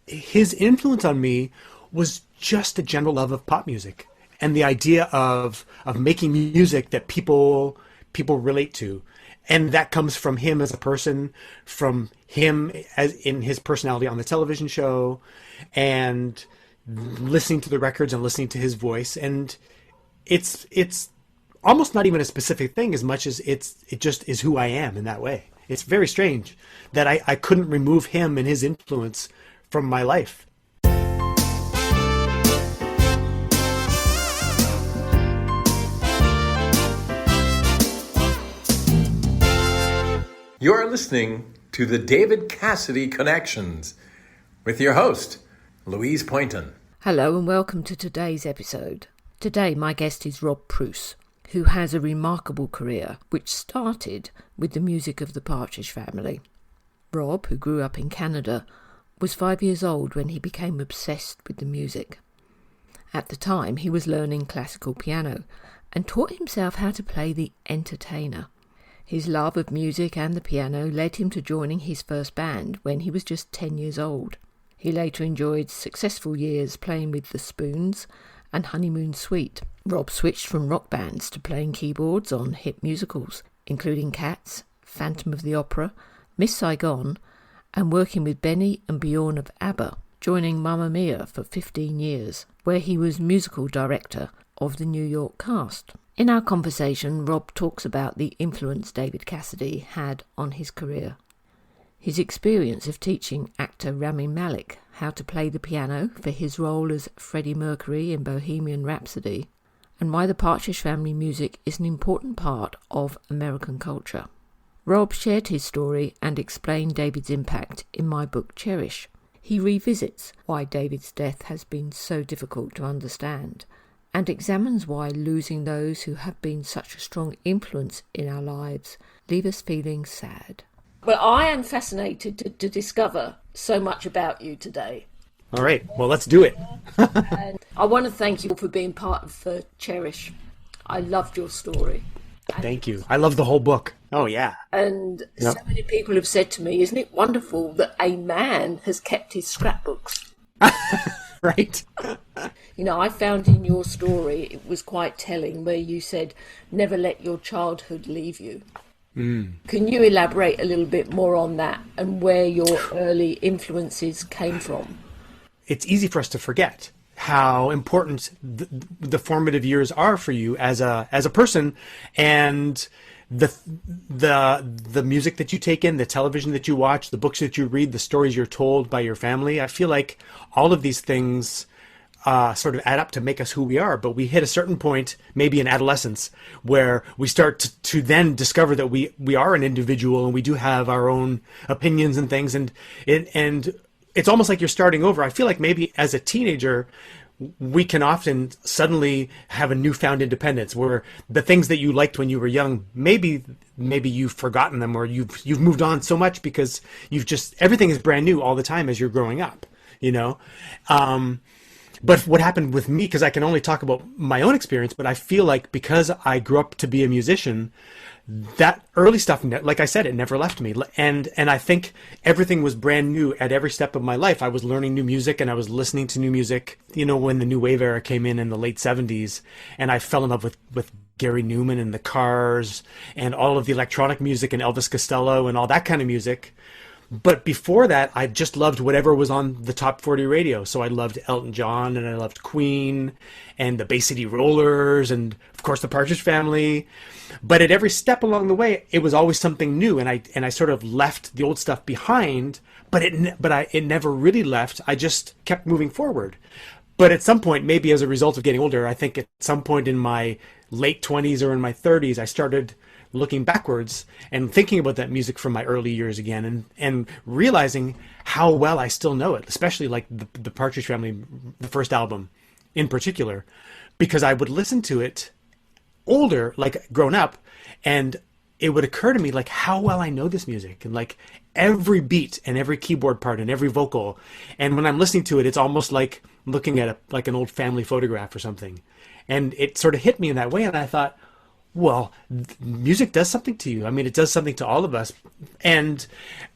his influence on me was just a general love of pop music and the idea of making music that people relate to. And that comes from him as a person, from him as in his personality on the television show, and listening to the records and listening to his voice. And it's almost not even a specific thing as much as it just is who I am in that way. It's very strange that I couldn't remove him and his influence from my life. You're listening to the David Cassidy Connections with your host, Louise Poynton. Hello and welcome to today's episode. Today my guest is Rob Preuss, who has a remarkable career which started with the music of the Partridge Family. Rob, who grew up in Canada, was 5 years old when he became obsessed with the music. At the time he was learning classical piano and taught himself how to play the entertainer. His love of music and the piano led him to joining his first band when he was just 10 years old. He later enjoyed successful years playing with the Spoons and Honeymoon Suite. Rob switched from rock bands to playing keyboards on hit musicals, including Cats, Phantom of the Opera, Miss Saigon, and working with Benny and Bjorn of Abba, joining Mamma Mia for 15 years, where he was musical director of the New York cast. In our conversation, Rob talks about the influence David Cassidy had on his career, his experience of teaching actor Rami Malek how to play the piano for his role as Freddie Mercury in Bohemian Rhapsody, and why the Partridge Family music is an important part of American culture. Rob shared his story and explained David's impact in my book Cherish. He revisits why David's death has been so difficult to understand, and examines why losing those who have been such a strong influence in our lives leave us feeling sad. Well, I am fascinated to discover so much about you today. All right, well, let's do it. And I want to thank you for being part of Cherish. I loved your story. Thank you. I love the whole book. Oh, yeah. And so many people have said to me, isn't it wonderful that a man has kept his scrapbooks? Right. You know, I found in your story, it was quite telling, where you said, never let your childhood leave you. Can you elaborate a little bit more on that and where your early influences came from? It's easy for us to forget how important the formative years are for you as a person, and the music that you take in, the television that you watch, the books that you read, the stories you're told by your family. I feel like all of these things sort of add up to make us who we are. But we hit a certain point, maybe in adolescence, where we start to then discover that we are an individual and we do have our own opinions and things. And it's almost like you're starting over. I feel like maybe as a teenager, we can often suddenly have a newfound independence where the things that you liked when you were young, maybe you've forgotten them, or you've moved on so much because everything is brand new all the time as you're growing up, you know? But what happened with me, because I can only talk about my own experience, but I feel like because I grew up to be a musician, that early stuff, like I said, it never left me. And I think everything was brand new at every step of my life. I was learning new music and I was listening to new music, you know, when the new wave era came in the late 70s. And I fell in love with Gary Newman and the Cars and all of the electronic music and Elvis Costello and all that kind of music. But before that, I just loved whatever was on the top 40 radio. So I loved Elton John and I loved Queen and the Bay City Rollers and, of course, the Partridge Family. But at every step along the way, it was always something new. And I sort of left the old stuff behind, but it never really left. I just kept moving forward. But at some point, maybe as a result of getting older, I think at some point in my late 20s or in my 30s, I started looking backwards and thinking about that music from my early years again, and realizing how well I still know it, especially like the Partridge Family, the first album in particular, because I would listen to it older, like grown up, and it would occur to me like how well I know this music and like every beat and every keyboard part and every vocal. And when I'm listening to it, it's almost like looking at like an old family photograph or something. And it sort of hit me in that way. And I thought, well, music does something to you. I mean, it does something to all of us. And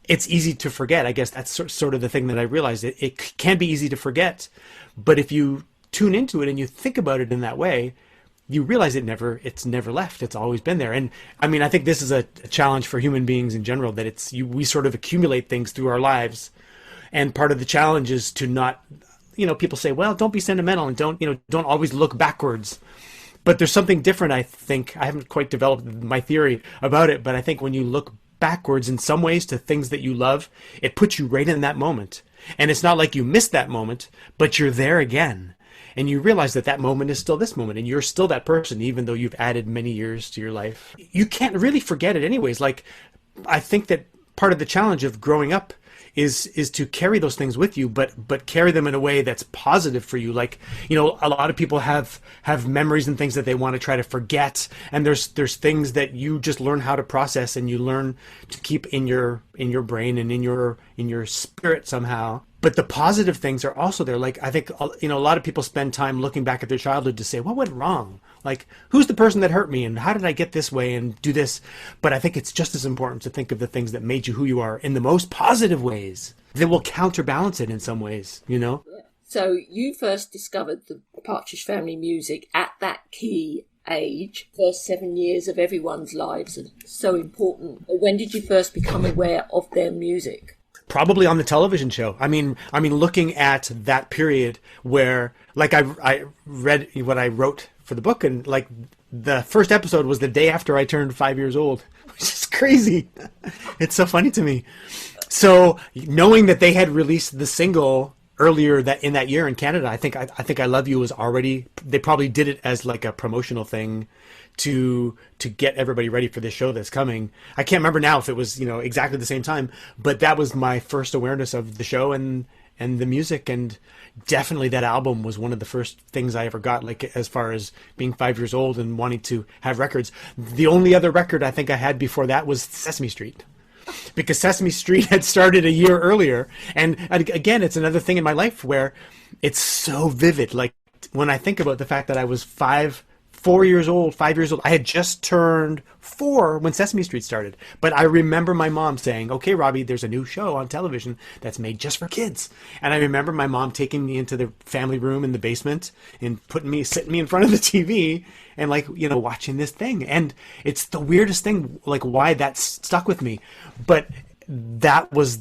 it's easy to forget. I guess that's sort of the thing that I realized. It can be easy to forget, but if you tune into it and you think about it in that way, you realize it's never left. It's always been there. And I mean, I think this is a challenge for human beings in general, that we sort of accumulate things through our lives. And part of the challenge is to not, people say, well, don't be sentimental and don't always look backwards. But there's something different, I think. I haven't quite developed my theory about it, but I think when you look backwards in some ways to things that you love, it puts you right in that moment. And it's not like you missed that moment, but you're there again. And you realize that moment is still this moment, and you're still that person, even though you've added many years to your life. You can't really forget it anyways. Like, I think that part of the challenge of growing up is to carry those things with you, but carry them in a way that's positive for you. Like, a lot of people have memories and things that they want to try to forget, and there's things that you just learn how to process, and you learn to keep in your brain and in your spirit somehow. But the positive things are also there. Like, I think, a lot of people spend time looking back at their childhood to say, what went wrong? Like, who's the person that hurt me, and how did I get this way and do this? But I think it's just as important to think of the things that made you who you are in the most positive ways that will counterbalance it in some ways, Yeah. So you first discovered the Partridge Family music at that key age. First 7 years of everyone's lives are so important. When did you first become aware of their music? Probably on the television show. I mean, looking at that period where, like, I read what I wrote for the book, and like the first episode was the day after I turned 5 years old, which is crazy. It's so funny to me. So knowing that they had released the single earlier in that year in Canada, I think I Love You was already. They probably did it as like a promotional thing to get everybody ready for this show that's coming. I can't remember now if it was exactly the same time, but that was my first awareness of the show and the music, and definitely that album was one of the first things I ever got, like as far as being 5 years old and wanting to have records. The only other record I think I had before that was Sesame Street, because Sesame Street had started a year earlier. And again, it's another thing in my life where it's so vivid. Like, when I think about the fact that I was 5 years old, I had just turned 4 when Sesame Street started. But I remember my mom saying, okay, Robbie, there's a new show on television that's made just for kids. And I remember my mom taking me into the family room in the basement and sitting me in front of the TV and watching this thing. And it's the weirdest thing, like, why that stuck with me. But that was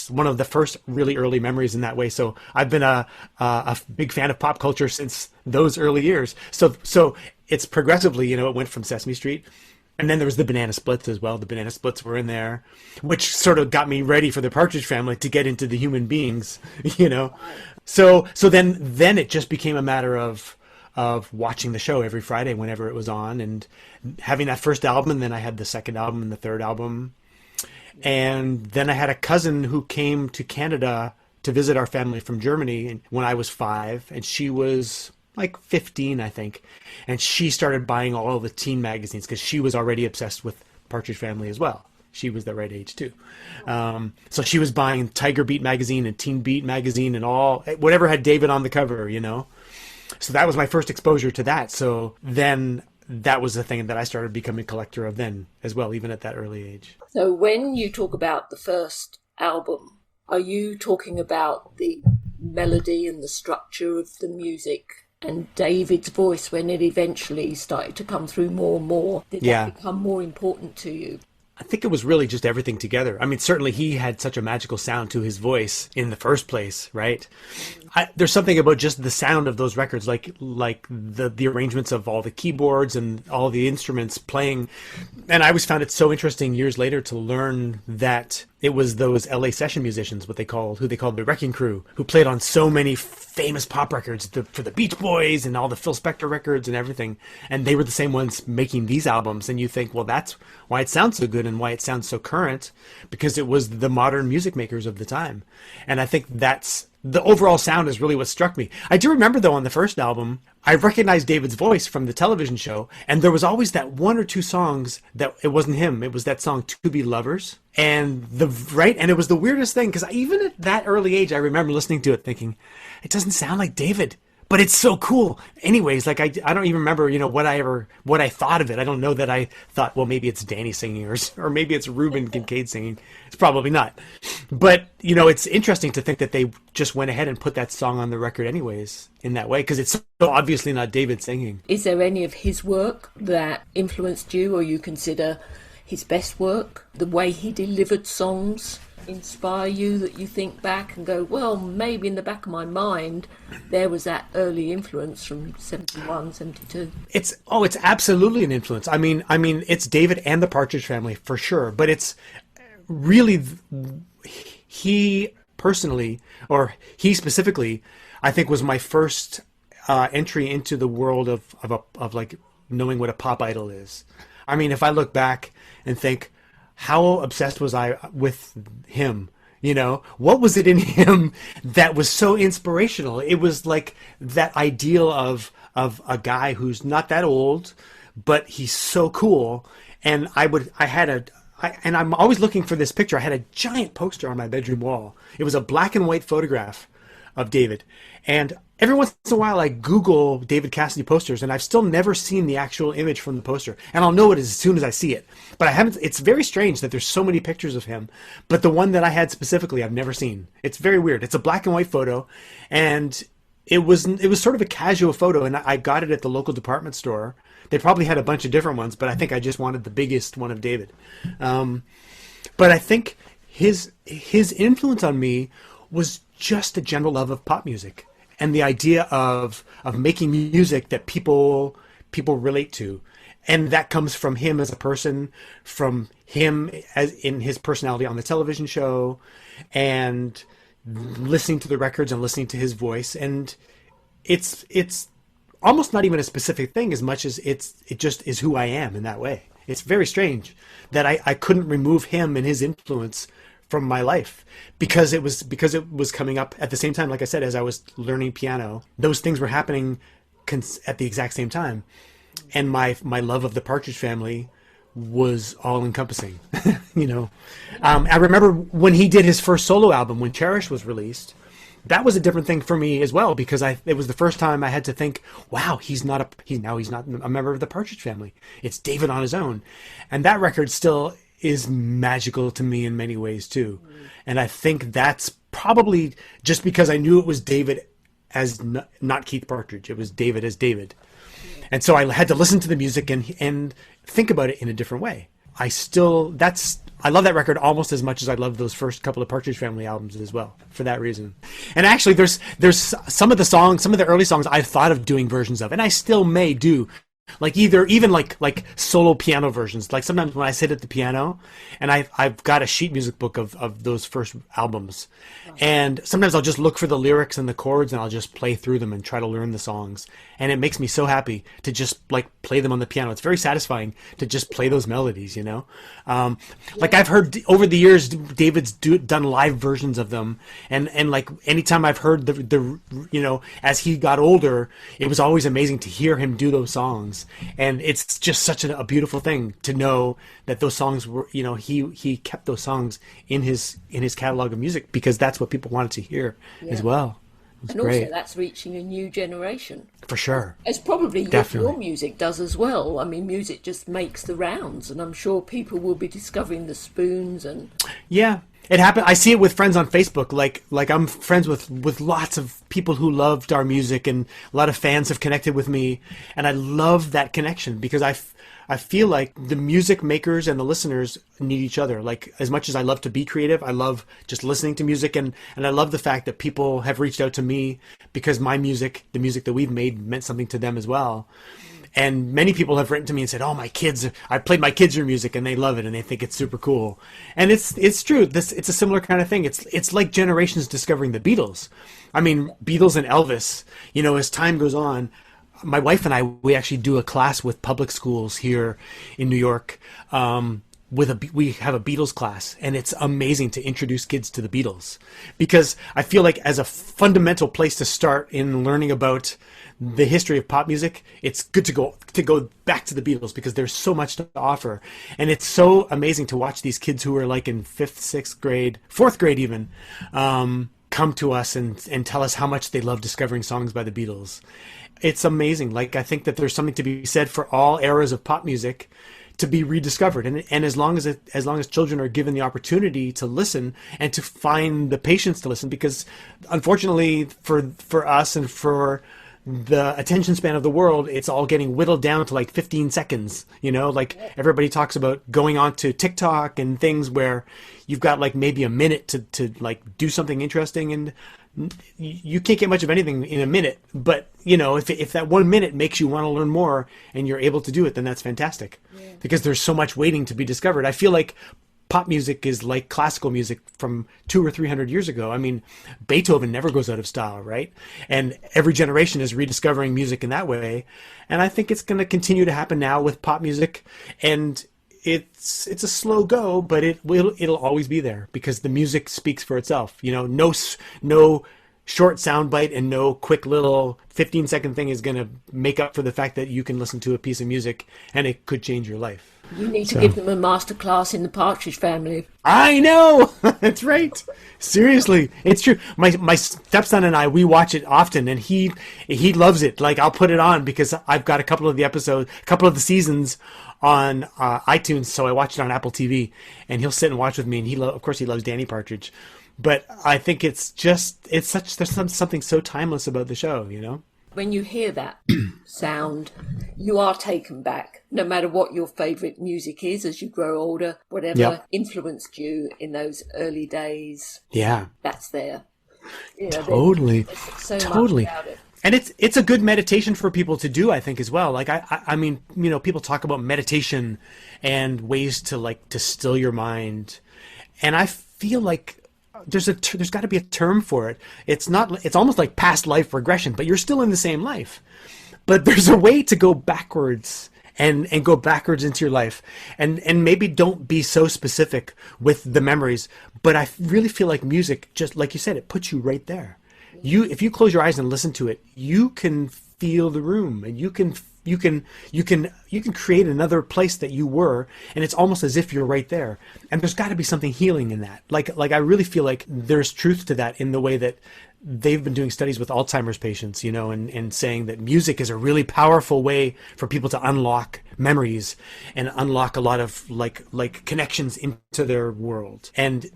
one of the first really early memories in that way. So I've been a big fan of pop culture since those early years. So it's progressively, it went from Sesame Street, and then there was the Banana Splits as well. The Banana Splits were in there, which sort of got me ready for the Partridge Family to get into the human beings, So then it just became a matter of watching the show every Friday whenever it was on, and having that first album, and then I had the second album and the third album. And then I had a cousin who came to Canada to visit our family from Germany when I was 5, and she was like 15, I think. And she started buying all of the teen magazines because she was already obsessed with Partridge Family as well. She was the right age too. So she was buying Tiger Beat magazine and Teen Beat magazine and whatever had David on the cover, So that was my first exposure to that. So then that was the thing that I started becoming a collector of then as well, even at that early age. So when you talk about the first album, are you talking about the melody and the structure of the music and David's voice when it eventually started to come through more and more? Did that become more important to you? I think it was really just everything together. I mean, certainly he had such a magical sound to his voice in the first place, right? There's something about just the sound of those records, like the arrangements of all the keyboards and all the instruments playing. And I always found it so interesting years later to learn that it was those LA session musicians, who they called the Wrecking Crew, who played on so many famous pop records for the Beach Boys and all the Phil Spector records and everything. And they were the same ones making these albums. And you think, well, that's why it sounds so good and why it sounds so current, because it was the modern music makers of the time. And I think that's the overall sound is really what struck me. I do remember, though, on the first album, I recognized David's voice from the television show, and there was always that one or two songs that it wasn't him. It was that song "To Be Lovers," and it was the weirdest thing, because even at that early age, I remember listening to it thinking, it doesn't sound like David, but it's so cool. Anyways, like I don't even remember, what I thought of it. I don't know that I thought, well, maybe it's Danny singing or maybe it's Reuben Kincaid singing. It's probably not. But, it's interesting to think that they just went ahead and put that song on the record anyways in that way, because it's so obviously not David singing. Is there any of his work that influenced you or you consider his best work? The way he delivered songs inspire you, that you think back and go, well, maybe in the back of my mind there was that early influence from 71, 72? It's absolutely an influence. I mean it's David and the Partridge Family for sure, but it's really he personally, or he specifically, I think was my first entry into the world of like knowing what a pop idol is. I mean, if I look back and think, how obsessed was I with him? What was it in him that was so inspirational? It was like that ideal of a guy who's not that old, but he's so cool. And I'm always looking for this picture. I had a giant poster on my bedroom wall. It was a black and white photograph of David. And every once in a while I Google David Cassidy posters, and I've still never seen the actual image from the poster. And I'll know it as soon as I see it. But I haven't. It's very strange that there's so many pictures of him. But the one that I had specifically, I've never seen. It's very weird. It's a black and white photo, and it was sort of a casual photo, and I got it at the local department store. They probably had a bunch of different ones, but I think I just wanted the biggest one of David. But I think his influence on me was just a general love of pop music and the idea of making music that people relate to. And that comes from him as a person, from him as in his personality on the television show, and listening to the records and listening to his voice. And it's almost not even a specific thing as much as it just is who I am in that way. It's very strange that I couldn't remove him and his influence from my life because it was coming up at the same time, like I said, as I was learning piano. Those things were happening at the exact same time. And my love of the Partridge Family was all encompassing. I remember when he did his first solo album, when Cherish was released, that was a different thing for me as well, because it was the first time I had to think, wow, he's not a member of the Partridge Family. It's David on his own. And that record still is magical to me in many ways too. And I think that's probably just because I knew it was David as not Keith Partridge. It was David as David. And so I had to listen to the music and think about it in a different way. I love that record almost as much as I love those first couple of Partridge Family albums as well, for that reason. And actually, there's some of the early songs I've thought of doing versions of, and I still may do. Like even solo piano versions. Like sometimes when I sit at the piano, and I've got a sheet music book of those first albums, and sometimes I'll just look for the lyrics and the chords, and I'll just play through them and try to learn the songs. And it makes me so happy to just play them on the piano. It's very satisfying to just play those melodies, I've heard over the years David's done live versions of them, and like anytime I've heard the as he got older, it was always amazing to hear him do those songs. And it's just such a beautiful thing to know that those songs were, he kept those songs in his catalog of music because that's what people wanted to hear as well. And great. Also that's reaching a new generation. For sure. As probably your music does as well. I mean, music just makes the rounds, and I'm sure people will be discovering the Spoons and... Yeah. It happened. I see it with friends on Facebook. Like I'm friends with lots of people who loved our music, and a lot of fans have connected with me, and I love that connection because I feel like the music makers and the listeners need each other. Like as much as I love to be creative, I love just listening to music, and I love the fact that people have reached out to me because my music, the music that we've made, meant something to them as well. And many people have written to me and said, "Oh, I played my kids your music and they love it and they think it's super cool." And it's true. It's a similar kind of thing. It's like generations discovering the Beatles. I mean, Beatles and Elvis. As time goes on, my wife and we actually do a class with public schools here in New York. We have a Beatles class, and it's amazing to introduce kids to the Beatles because I feel like as a fundamental place to start in learning about the history of pop music, it's good to go back to the Beatles because there's so much to offer. And it's so amazing to watch these kids who are like in 5th, 6th grade, 4th grade even, come to us and tell us how much they love discovering songs by the Beatles. It's amazing. Like, I think that there's something to be said for all eras of pop music to be rediscovered. And as long as children are given the opportunity to listen and to find the patience to listen, because unfortunately for us and for the attention span of the world, it's all getting whittled down to like 15 seconds, like everybody talks about going on to TikTok and things where you've got like maybe a minute to like do something interesting, and you can't get much of anything in a minute. But if that 1 minute makes you want to learn more and you're able to do it, then that's fantastic. Because there's so much waiting to be discovered. I feel like pop music is like classical music from 200 or 300 years ago. I mean, Beethoven never goes out of style, right? And every generation is rediscovering music in that way. And I think it's going to continue to happen now with pop music. And it's a slow go, but it'll always be there because the music speaks for itself. No short soundbite and no quick little 15-second thing is going to make up for the fact that you can listen to a piece of music and it could change your life. You need to give them a master class in the Partridge Family. I know. That's right. Seriously, it's true. My stepson and I, we watch it often, and he loves it. Like, I'll put it on because I've got a couple of the seasons on iTunes, so I watch it on Apple TV, and he'll sit and watch with me. And of course he loves Danny Partridge, but I think there's something so timeless about the show, When you hear that sound, you are taken back, no matter what your favourite music is as you grow older, whatever influenced you in those early days. Yeah. That's there. Totally. There's so much about it. And it's a good meditation for people to do, I think, as well. Like, I mean, people talk about meditation and ways to still your mind. And I feel like there's got to be a term for it. It's almost like past life regression, but you're still in the same life. But there's a way to go backwards and go backwards into your life, and maybe don't be so specific with the memories. But I really feel like music, just like you said, it puts you right there. If you close your eyes and listen to it, you can feel the room, and you can create another place that you were, and it's almost as if you're right there. And there's got to be something healing in that. Like I really feel like there's truth to that in the way that they've been doing studies with Alzheimer's patients, and saying that music is a really powerful way for people to unlock memories and unlock a lot of like connections into their world. And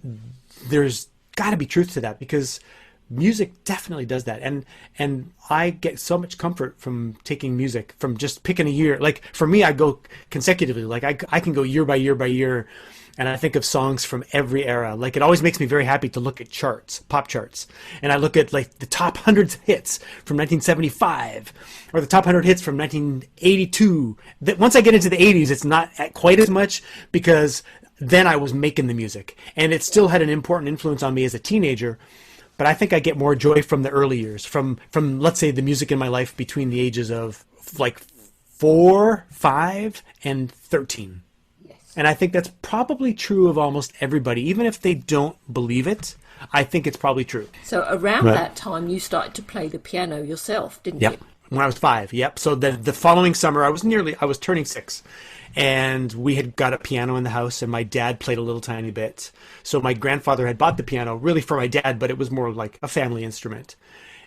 there's got to be truth to that, because music definitely does that. And I get so much comfort from taking music, from just picking a year. Like, for me, I go consecutively. Like, I can go year by year by year, and I think of songs from every era. Like, it always makes me very happy to look at pop charts. And I look at like the top 100 hits from 1975 or the top 100 hits from 1982. That once I get into the 80s, it's not quite as much, because then I was making the music, and it still had an important influence on me as a teenager. But I think I get more joy from the early years, from let's say the music in my life between the ages of like 4, 5, and 13. Yes. And I think that's probably true of almost everybody, even if they don't believe it. I think it's probably true. So around that time, you started to play the piano yourself, didn't you? When I was 5. Yep. So the following summer, I was turning 6. And we had got a piano in the house, and my dad played a little tiny bit. So my grandfather had bought the piano really for my dad, but it was more like a family instrument.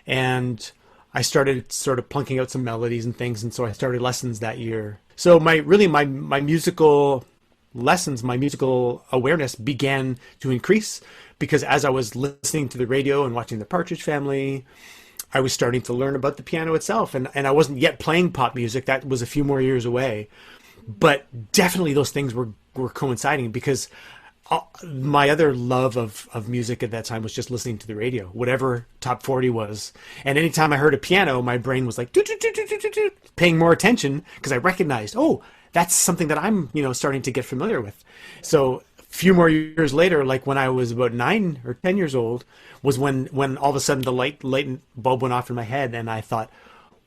And I started sort of plunking out some melodies and things, and so I started lessons that year. So my musical lessons, my musical awareness began to increase, because as I was listening to the radio and watching the Partridge Family, I was starting to learn about the piano itself. And I wasn't yet playing pop music. That was a few more years away. But definitely those things were coinciding, because my other love of music at that time was just listening to the radio, whatever top 40 was. And anytime I heard a piano, my brain was like paying more attention, because I recognized, oh, that's something that I'm starting to get familiar with. So a few more years later, like when I was about 9 or 10 years old, was when all of a sudden the light bulb went off in my head, and I thought,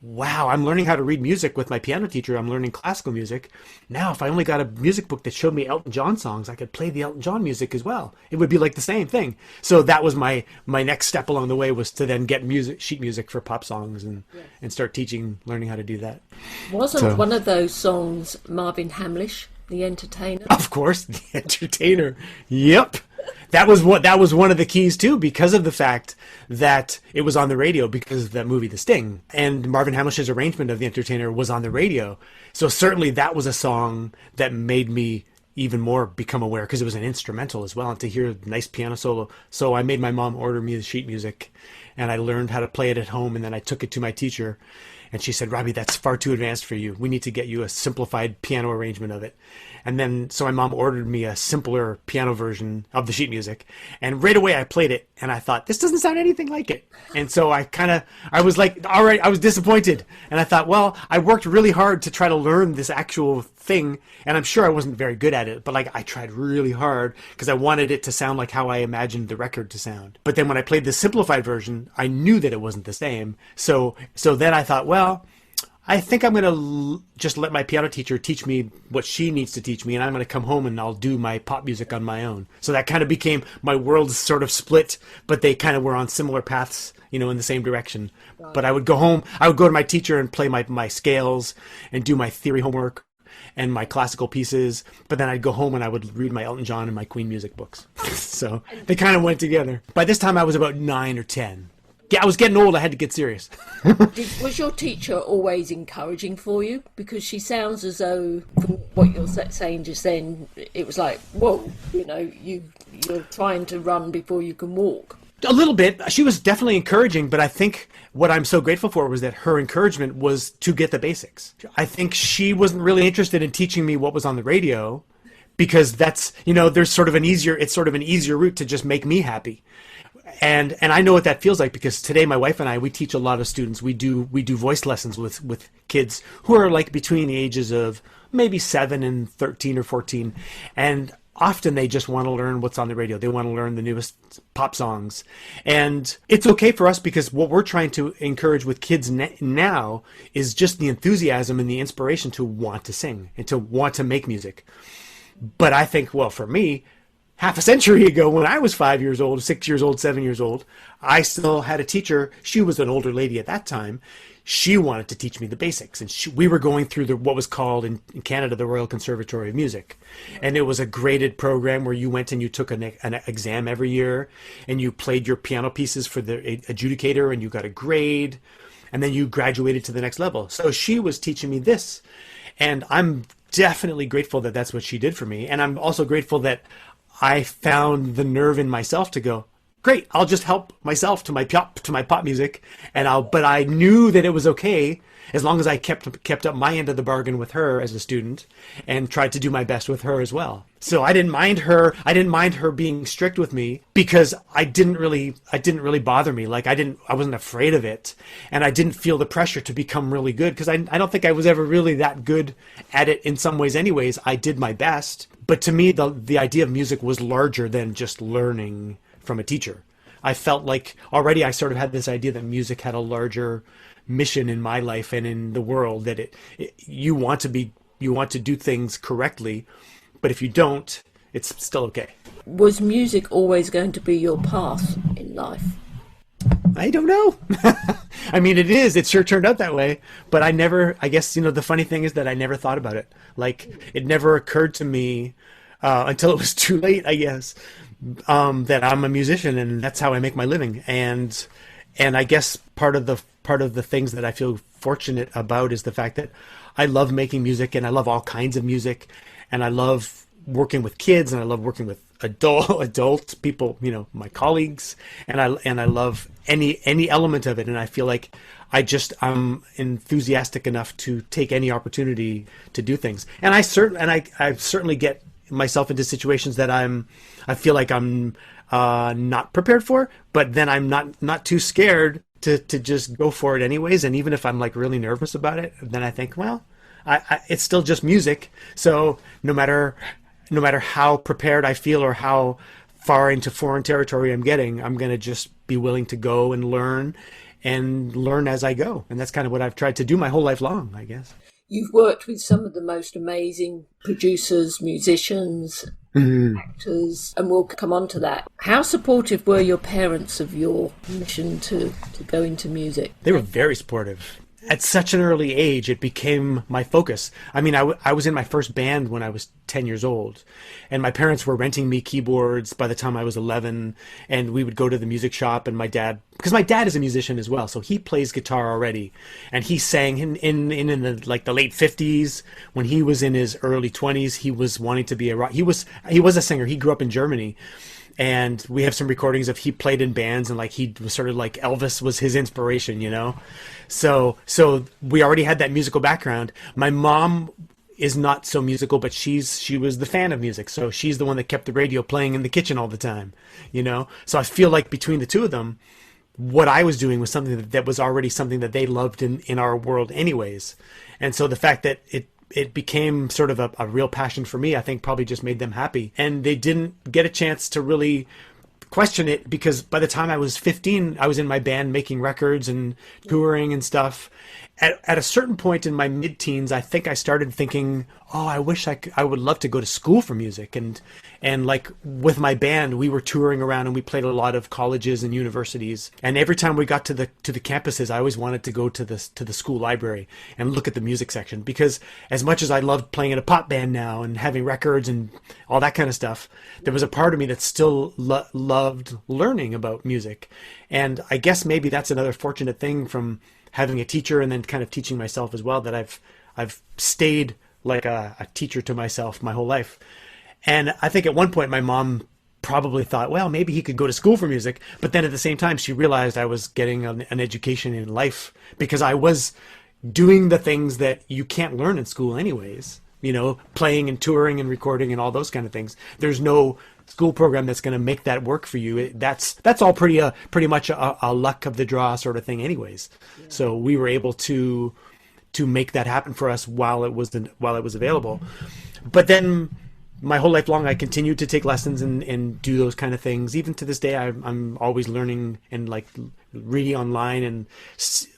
wow, I'm learning how to read music with my piano teacher. I'm learning classical music. Now, if I only got a music book that showed me Elton John songs, I could play the Elton John music as well. It would be like the same thing. So that was my next step along the way, was to then get sheet music for pop songs and start learning how to do that. Wasn't one of those songs Marvin Hamlish, The Entertainer? Of course, The Entertainer. Yep. That was one of the keys too, because of the fact that it was on the radio, because of that movie The Sting, and Marvin Hamlisch's arrangement of The Entertainer was on the radio. So certainly that was a song that made me even more become aware, because it was an instrumental as well, and to hear a nice piano solo. So I made my mom order me the sheet music, and I learned how to play it at home, and then I took it to my teacher, and she said, "Robbie, that's far too advanced for you. We need to get you a simplified piano arrangement of it." And then, so my mom ordered me a simpler piano version of the sheet music. And right away I played it and I thought, this doesn't sound anything like it. And so I was like, all right, I was disappointed. And I thought, well, I worked really hard to try to learn this actual thing. And I'm sure I wasn't very good at it, but like I tried really hard because I wanted it to sound like how I imagined the record to sound. But then when I played the simplified version, I knew that it wasn't the same. So then I thought, well, I think I'm going to just let my piano teacher teach me what she needs to teach me, and I'm going to come home and I'll do my pop music on my own. So that kind of became, my worlds sort of split, but they kind of were on similar paths, in the same direction. Right. But I would go home, I would go to my teacher and play my scales and do my theory homework and my classical pieces, but then I'd go home and I would read my Elton John and my Queen music books. So they kind of went together. By this time I was about 9 or 10. Yeah, I was getting old. I had to get serious. Was your teacher always encouraging for you? Because she sounds as though, from what you're saying just then, it was like, whoa, you're trying to run before you can walk. A little bit. She was definitely encouraging, but I think what I'm so grateful for was that her encouragement was to get the basics. I think she wasn't really interested in teaching me what was on the radio, because that's, there's sort of an easier route to just make me happy. And I know what that feels like, because today my wife and I, we teach a lot of students. We do voice lessons with kids who are like between the ages of maybe 7 and 13 or 14. And often they just want to learn what's on the radio. They want to learn the newest pop songs. And it's okay for us, because what we're trying to encourage with kids now is just the enthusiasm and the inspiration to want to sing and to want to make music. But I think, well, for me, half a century ago, when I was 5 years old, 6 years old, 7 years old, I still had a teacher. She was an older lady at that time. She wanted to teach me the basics. And we were going through what was called in Canada, the Royal Conservatory of Music. And it was a graded program where you went and you took an exam every year, and you played your piano pieces for the adjudicator, and you got a grade, and then you graduated to the next level. So she was teaching me this. And I'm definitely grateful that that's what she did for me. And I'm also grateful that I found the nerve in myself to go, great, I'll just help myself to my pop music, but I knew that it was okay as long as I kept up my end of the bargain with her as a student and tried to do my best with her as well. So I didn't mind her being strict with me, because it didn't really bother me. Like I wasn't afraid of it, and I didn't feel the pressure to become really good, because I don't think I was ever really that good at it in some ways anyways. I did my best, but to me the idea of music was larger than just learning from a teacher. I felt like already I sort of had this idea that music had a larger mission in my life and in the world, that you want to do things correctly, but if you don't, it's still okay. Was music always going to be your path in life? I don't know. I mean, it sure turned out that way, but I guess, the funny thing is that I never thought about it. Like, it never occurred to me until it was too late, I guess, that I'm a musician and that's how I make my living. And I guess part of the things that I feel fortunate about is the fact that I love making music, and I love all kinds of music, and I love working with kids, and I love working with adult people, my colleagues, and I love any element of it. And I feel like I'm enthusiastic enough to take any opportunity to do things. And I certainly get myself into situations that I feel like I'm not prepared for, but then I'm not too scared to just go for it anyways. And even if I'm like really nervous about it, then I think, well, it's still just music. So no matter how prepared I feel or how far into foreign territory I'm getting, I'm going to just be willing to go and learn as I go. And that's kind of what I've tried to do my whole life long, I guess. You've worked with some of the most amazing producers, musicians, actors, and we'll come on to that. How supportive were your parents of your mission to go into music? They were very supportive. at such an early age, it became my focus. I mean, I was in my first band when I was 10 years old, and my parents were renting me keyboards by the time I was 11, and we would go to the music shop, and because my dad is a musician as well, so he plays guitar already, and he sang in the like the late 50s. When he was in his early 20s, he was wanting to be he was a singer. He grew up in Germany. And we have some recordings of he played in bands, and like he was sort of like Elvis was his inspiration, you know? So we already had that musical background. My mom is not so musical, but she was the fan of music. So she's the one that kept the radio playing in the kitchen all the time, you know? So I feel like between the two of them, what I was doing was something that was already something that they loved in our world anyways. And so the fact that it became sort of a real passion for me, I think probably just made them happy. And they didn't get a chance to really question it, because by the time I was 15, I was in my band making records and touring and stuff. At a certain point in my mid-teens, I think I started thinking, oh, I wish I would love to go to school for music. And like with my band, we were touring around and we played a lot of colleges and universities. And every time we got to the campuses, I always wanted to go to the school library and look at the music section, because as much as I loved playing in a pop band now and having records and all that kind of stuff, there was a part of me that still loved learning about music. And I guess maybe that's another fortunate thing from having a teacher and then kind of teaching myself as well, that I've stayed like a teacher to myself my whole life. And I think at one point my mom probably thought, well, maybe he could go to school for music. But then at the same time, she realized I was getting an education in life, because I was doing the things that you can't learn in school anyways, you know, playing and touring and recording and all those kind of things. There's no school program that's going to make that work for you. That's all pretty much a luck of the draw sort of thing anyways. Yeah. So we were able to make that happen for us while it was available. But then my whole life long, I continued to take lessons and do those kind of things. Even to this day, I'm always learning and like reading online and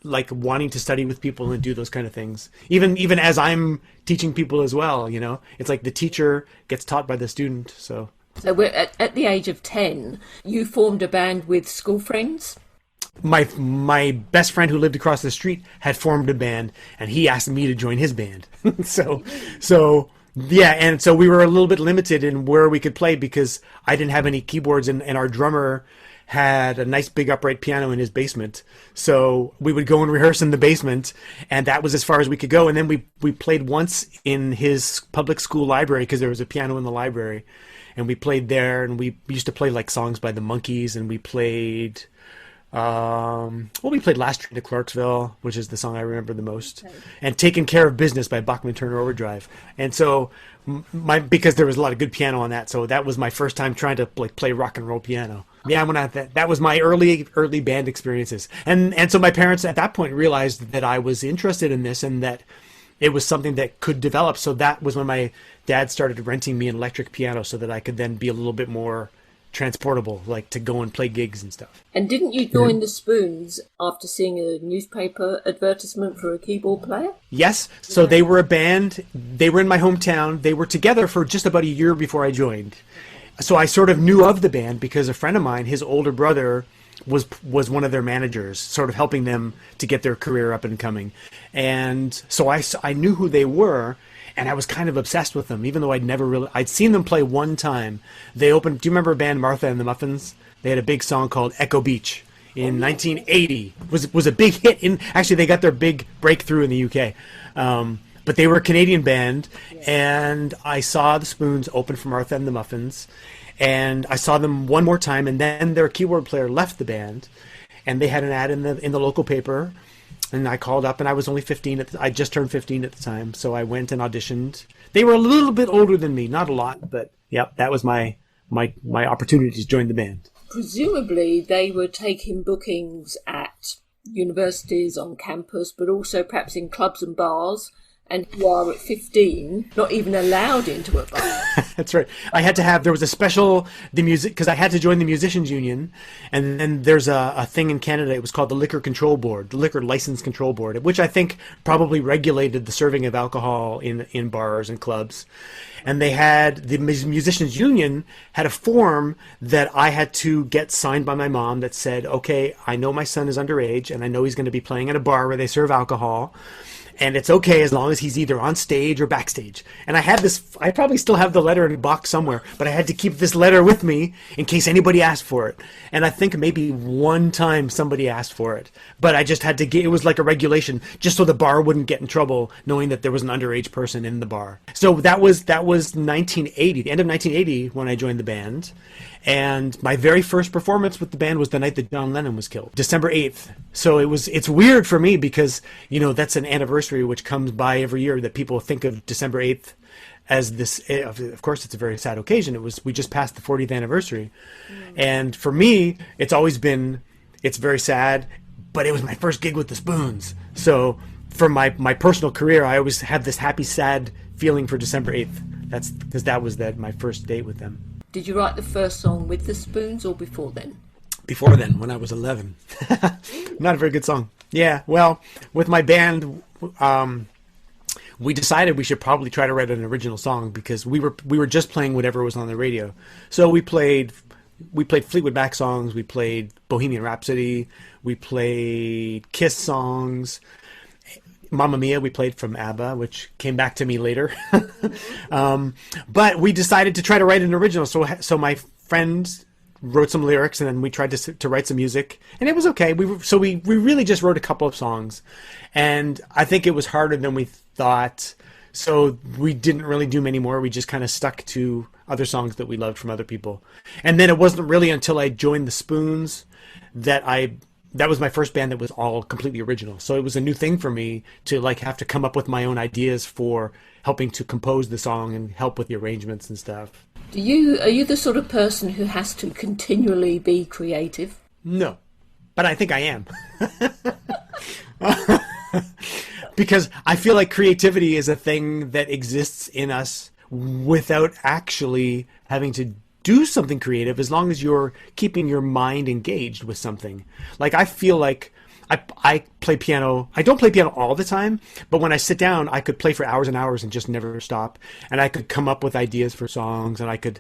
like wanting to study with people and do those kind of things. Even as I'm teaching people as well, you know, it's like the teacher gets taught by the student. So we're at the age of 10, you formed a band with school friends? My best friend who lived across the street had formed a band, and he asked me to join his band. so yeah, and so we were a little bit limited in where we could play, because I didn't have any keyboards, and our drummer had a nice big upright piano in his basement. So we would go and rehearse in the basement, and that was as far as we could go. And then we played once in his public school library, because there was a piano in the library. And we played there, and we used to play like songs by the Monkees, and we played, we played Last Train to Clarksville, which is the song I remember the most, okay. And Taking Care of Business by Bachman Turner Overdrive. And so because there was a lot of good piano on that, so that was my first time trying to play rock and roll piano. Yeah, that was my early band experiences. And so my parents at that point realized that I was interested in this and that it was something that could develop. So that was when my dad started renting me an electric piano so that I could then be a little bit more transportable, like to go and play gigs and stuff. And didn't you join the Spoons after seeing a newspaper advertisement for a keyboard player? Yes. So they were a band. They were in my hometown. They were together for just about a year before I joined. So I sort of knew of the band because a friend of mine, his older brother, was one of their managers, sort of helping them to get their career up and coming. And so I knew who they were, and I was kind of obsessed with them, even though I'd seen them play one time. They opened, do you remember a band Martha and the Muffins? They had a big song called Echo Beach in 1980. Was a big hit. Actually, they got their big breakthrough in the UK. But they were a Canadian band, and I saw the Spoons open for Martha and the Muffins, and I saw them one more time, and then their keyboard player left the band, and they had an ad in the local paper, and I called up, and I was only 15. I just turned 15 at the time, so I went and auditioned. They were a little bit older than me, not a lot, but yep, that was my opportunity to join the band. Presumably, they were taking bookings at universities on campus, but also perhaps in clubs and bars. And you are at 15, not even allowed into a bar. That's right. There was a special, because I had to join the musicians union, and then there's a thing in Canada, it was called the Liquor Control Board, the Liquor License Control Board, which I think probably regulated the serving of alcohol in bars and clubs. And they had, the musicians union had a form that I had to get signed by my mom that said, okay, I know my son is underage and I know he's going to be playing at a bar where they serve alcohol. And it's okay as long as he's either on stage or backstage. And I had this, I probably still have the letter in a box somewhere, but I had to keep this letter with me in case anybody asked for it. And I think maybe one time somebody asked for it, but I just had to get, it was like a regulation just so the bar wouldn't get in trouble knowing that there was an underage person in the bar. So that was 1980, the end of 1980 when I joined the band. And my very first performance with the band was the night that John Lennon was killed, December 8th. So it's weird for me because, you know, that's an anniversary which comes by every year that people think of December 8th as this. Of course, it's a very sad occasion. We just passed the 40th anniversary. And for me, it's very sad, but it was my first gig with the Spoons. So for my personal career, I always have this happy, sad feeling for December 8th. That's because that was my first date with them. Did you write the first song with the Spoons or before then? Before then, when I was 11. Not a very good song. Yeah, well, with my band, we decided we should probably try to write an original song because we were just playing whatever was on the radio. So we played Fleetwood Mac songs, we played Bohemian Rhapsody, we played Kiss songs. Mamma Mia, we played from Abba, which came back to me later. But we decided to try to write an original. So my friends wrote some lyrics, and then we tried to write some music, and it was okay. We really just wrote a couple of songs, and I think it was harder than we thought. So we didn't really do many more. We just kind of stuck to other songs that we loved from other people. And then it wasn't really until I joined the Spoons that was my first band that was all completely original. So it was a new thing for me to have to come up with my own ideas for helping to compose the song and help with the arrangements and stuff. Are you the sort of person who has to continually be creative? No, but I think I am. Because I feel like creativity is a thing that exists in us without actually having to do something creative, as long as you're keeping your mind engaged with something. Like, I feel like I play piano. I don't play piano all the time, but when I sit down, I could play for hours and hours and just never stop. And I could come up with ideas for songs, and I could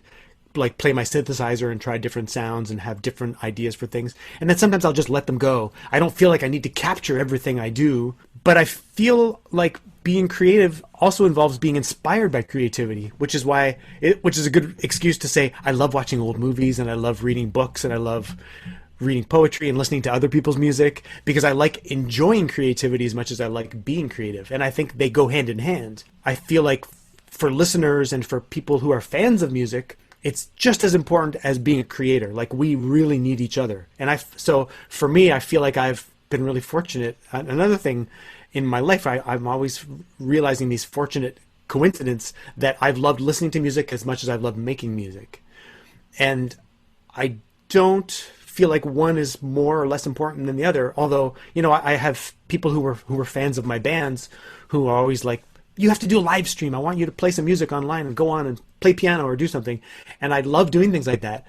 play my synthesizer and try different sounds and have different ideas for things. And then sometimes I'll just let them go. I don't feel like I need to capture everything I do, but I feel like being creative also involves being inspired by creativity, which is a good excuse to say I love watching old movies, and I love reading books, and I love reading poetry and listening to other people's music, because I like enjoying creativity as much as I like being creative. And I think they go hand in hand. I feel like for listeners and for people who are fans of music, it's just as important as being a creator. Like, we really need each other. And so for me, I feel like I've been really fortunate. Another thing in my life, I'm always realizing these fortunate coincidence that I've loved listening to music as much as I've loved making music. And I don't feel like one is more or less important than the other. Although, I have people who were fans of my bands who are always like, you have to do a live stream. I want you to play some music online and go on and play piano or do something. And I love doing things like that.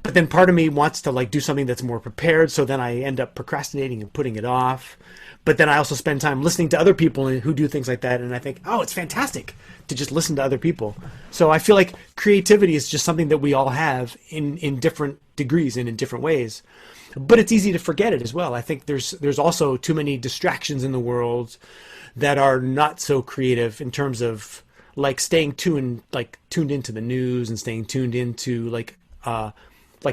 But then part of me wants to do something that's more prepared. So then I end up procrastinating and putting it off. But then I also spend time listening to other people who do things like that. And I think, oh, it's fantastic to just listen to other people. So I feel like creativity is just something that we all have in different degrees and in different ways. But it's easy to forget it as well. I think there's also too many distractions in the world that are not so creative, in terms of staying tuned into the news and staying tuned into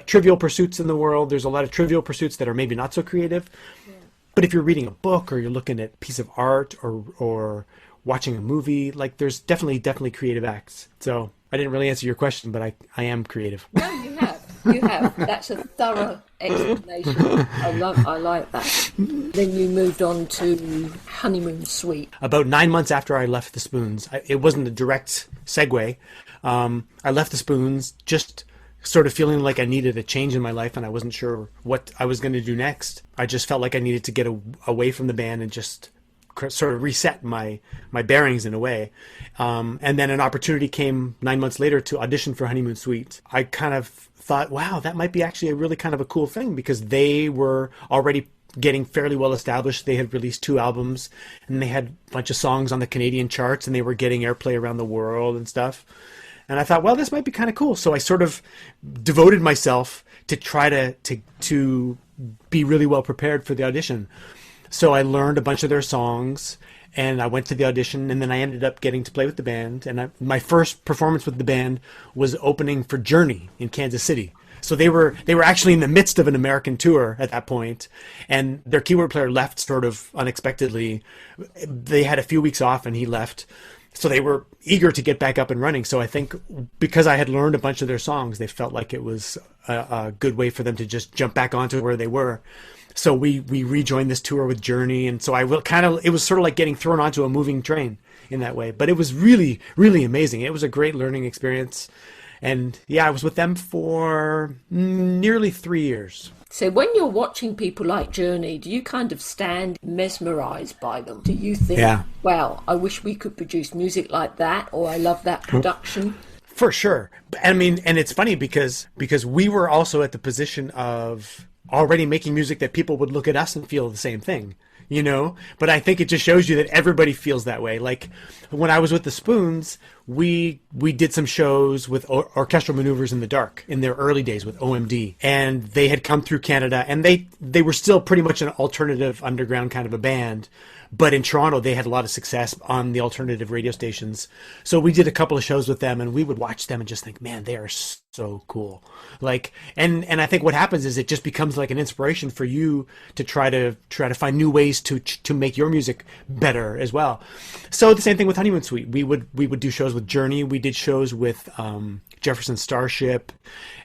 trivial pursuits in the world. There's a lot of trivial pursuits that are maybe not so creative. Yeah. But if you're reading a book, or you're looking at a piece of art, or watching a movie, there's definitely creative acts. So I didn't really answer your question, but I am creative. No, you have. You have. That's a thorough explanation. I like that. Then you moved on to Honeymoon Suite. About 9 months after I left the Spoons, it wasn't a direct segue. I left the Spoons just sort of feeling like I needed a change in my life, and I wasn't sure what I was going to do next. I just felt like I needed to get away from the band and just sort of reset my bearings in a way. And then an opportunity came 9 months later to audition for Honeymoon Suite. I kind of thought, wow, that might be actually a really kind of a cool thing, because they were already getting fairly well established. They had released 2 albums, and they had a bunch of songs on the Canadian charts, and they were getting airplay around the world and stuff. And I thought, well, this might be kind of cool. So I sort of devoted myself to try to be really well prepared for the audition. So I learned a bunch of their songs, and I went to the audition, and then I ended up getting to play with the band. And my first performance with the band was opening for Journey in Kansas City. So they were actually in the midst of an American tour at that point, and their keyboard player left sort of unexpectedly. They had a few weeks off, and he left. So they were eager to get back up and running. So I think because I had learned a bunch of their songs, they felt like it was a good way for them to just jump back onto where they were. So we rejoined this tour with Journey, and so it was sort of like getting thrown onto a moving train in that way. But it was really, really amazing. It was a great learning experience. And yeah, I was with them for nearly 3 years. So when you're watching people like Journey, do you kind of stand mesmerized by them? Do you think, well, I wish we could produce music like that, or I love that production? For sure. I mean, and it's funny because we were also at the position of already making music that people would look at us and feel the same thing, you know? But I think it just shows you that everybody feels that way. Like when I was with the Spoons, we did some shows with Orchestral Maneuvers in the Dark in their early days with OMD, and they had come through Canada, and they were still pretty much an alternative underground kind of a band. But in Toronto, they had a lot of success on the alternative radio stations. So we did a couple of shows with them, and we would watch them and just think, man, they are so cool. Like, and I think what happens is it just becomes like an inspiration for you to try to find new ways to make your music better as well. So the same thing with Honeymoon Suite. We would do shows with Journey. We did shows with Jefferson Starship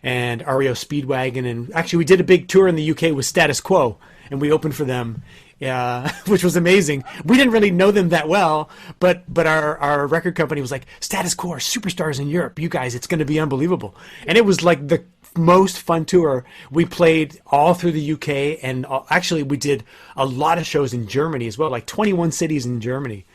and REO Speedwagon, and actually we did a big tour in the UK with Status Quo, and we opened for them. Yeah, which was amazing. We didn't really know them that well, but our record company was like, Status Quo are superstars in Europe. You guys, it's going to be unbelievable. And it was like the most fun tour. We played all through the UK, and actually we did a lot of shows in Germany as well, like 21 cities in Germany.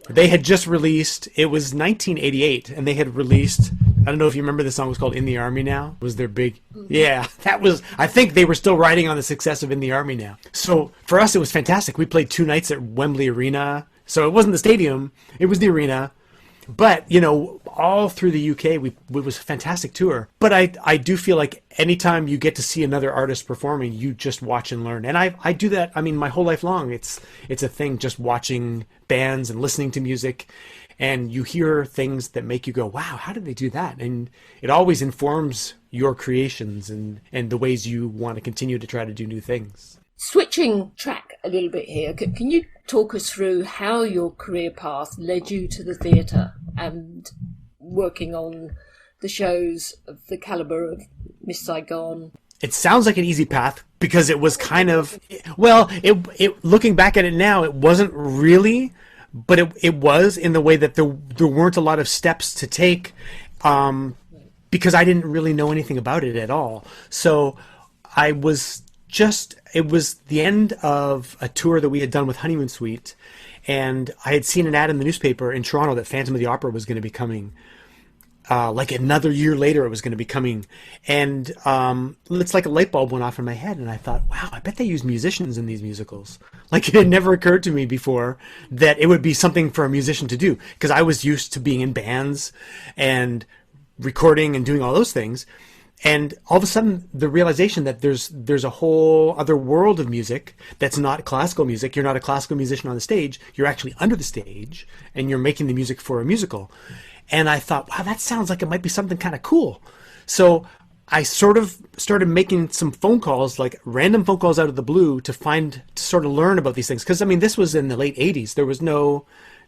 They had just released, it was 1988, and they had released, I don't know if you remember the song, was called In the Army Now. It was their big, yeah, that was, I think they were still riding on the success of In the Army Now. So for us, it was fantastic. We played 2 nights at Wembley Arena. So it wasn't the stadium, it was the arena. But, you know, all through the UK, it was a fantastic tour. But I do feel like anytime you get to see another artist performing, you just watch and learn. And I do that, I mean, my whole life long. It's a thing, just watching bands and listening to music. And you hear things that make you go, wow, how did they do that? And it always informs your creations and the ways you want to continue to try to do new things. Switching track a little bit here, can you talk us through how your career path led you to the theatre and working on the shows of the calibre of Miss Saigon? It sounds like an easy path because it was kind of, well, it looking back at it now, it wasn't really, but it was in the way that there weren't a lot of steps to take because I didn't really know anything about it at all. So it was the end of a tour that we had done with Honeymoon Suite, and I had seen an ad in the newspaper in Toronto that Phantom of the Opera was going to be coming. Like another year later, it was going to be coming. And it's like a light bulb went off in my head, and I thought, wow, I bet they use musicians in these musicals. Like, it had never occurred to me before that it would be something for a musician to do, because I was used to being in bands and recording and doing all those things. And all of a sudden, the realization that there's a whole other world of music that's not classical music. You're not a classical musician on the stage. You're actually under the stage, and you're making the music for a musical. And I thought, wow, that sounds like it might be something kind of cool. So I sort of started making some phone calls, like random phone calls out of the blue to sort of learn about these things. Because, I mean, this was in the late 80s. There was no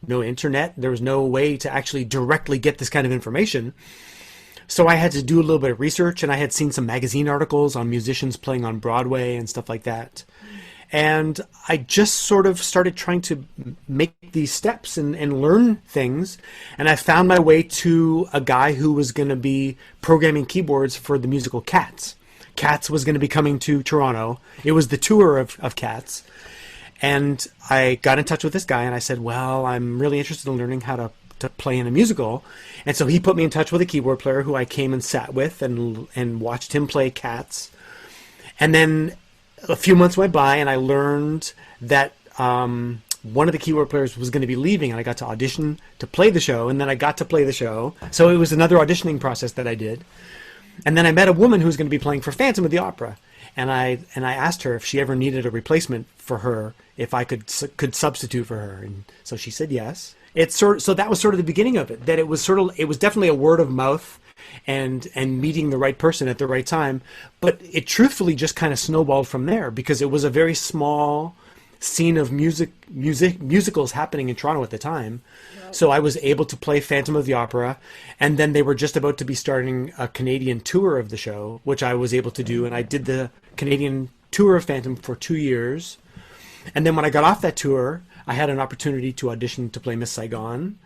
internet. There was no way to actually directly get this kind of information. So I had to do a little bit of research, and I had seen some magazine articles on musicians playing on Broadway and stuff like that. And I just sort of started trying to make these steps and learn things. And I found my way to a guy who was going to be programming keyboards for the musical Cats. Cats was going to be coming to Toronto. It was the tour of Cats. And I got in touch with this guy, and I said, well, I'm really interested in learning how to play in a musical. And so he put me in touch with a keyboard player who I came and sat with and watched him play Cats. And then a few months went by, and I learned that one of the keyboard players was going to be leaving, and I got to audition to play the show, and then I got to play the show. So it was another auditioning process that I did. And then I met a woman who was going to be playing for Phantom of the Opera. And I asked her if she ever needed a replacement for her, if I could substitute for her. And so she said yes. So that was sort of the beginning of it, that it was definitely a word of mouth and meeting the right person at the right time. But it truthfully just kind of snowballed from there, because it was a very small scene of musicals happening in Toronto at the time. So I was able to play Phantom of the Opera, and then they were just about to be starting a Canadian tour of the show, which I was able to do, and I did the Canadian tour of Phantom for 2 years. And then when I got off that tour, I had an opportunity to audition to play Miss Saigon,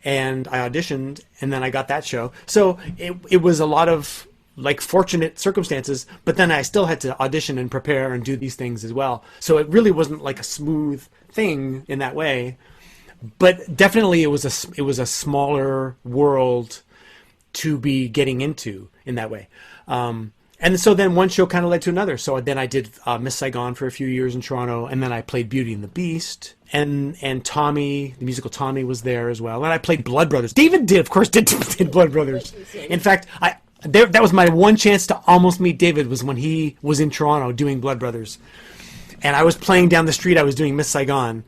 and I auditioned, and then I got that show. So it was a lot of like fortunate circumstances, but then I still had to audition and prepare and do these things as well. So it really wasn't like a smooth thing in that way. But definitely it was a smaller world to be getting into in that way. And so then one show kind of led to another. So then I did Miss Saigon for a few years in Toronto, and then I played Beauty and the Beast. And Tommy, the musical Tommy, was there as well. And I played Blood Brothers. David did Blood Brothers. In fact, that was my one chance to almost meet David, was when he was in Toronto doing Blood Brothers. And I was playing down the street, I was doing Miss Saigon.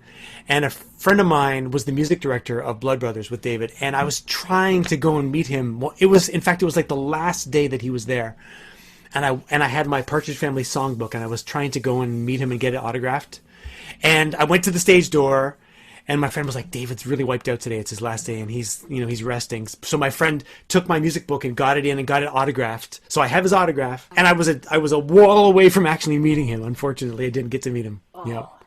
And a friend of mine was the music director of Blood Brothers with David, and I was trying to go and meet him. Well, it was like the last day that he was there, and I had my Partridge Family songbook, and I was trying to go and meet him and get it autographed. And I went to the stage door, and my friend was like, "David's really wiped out today. It's his last day, and he's resting." So my friend took my music book and got it in and got it autographed. So I have his autograph, and I was a wall away from actually meeting him. Unfortunately, I didn't get to meet him.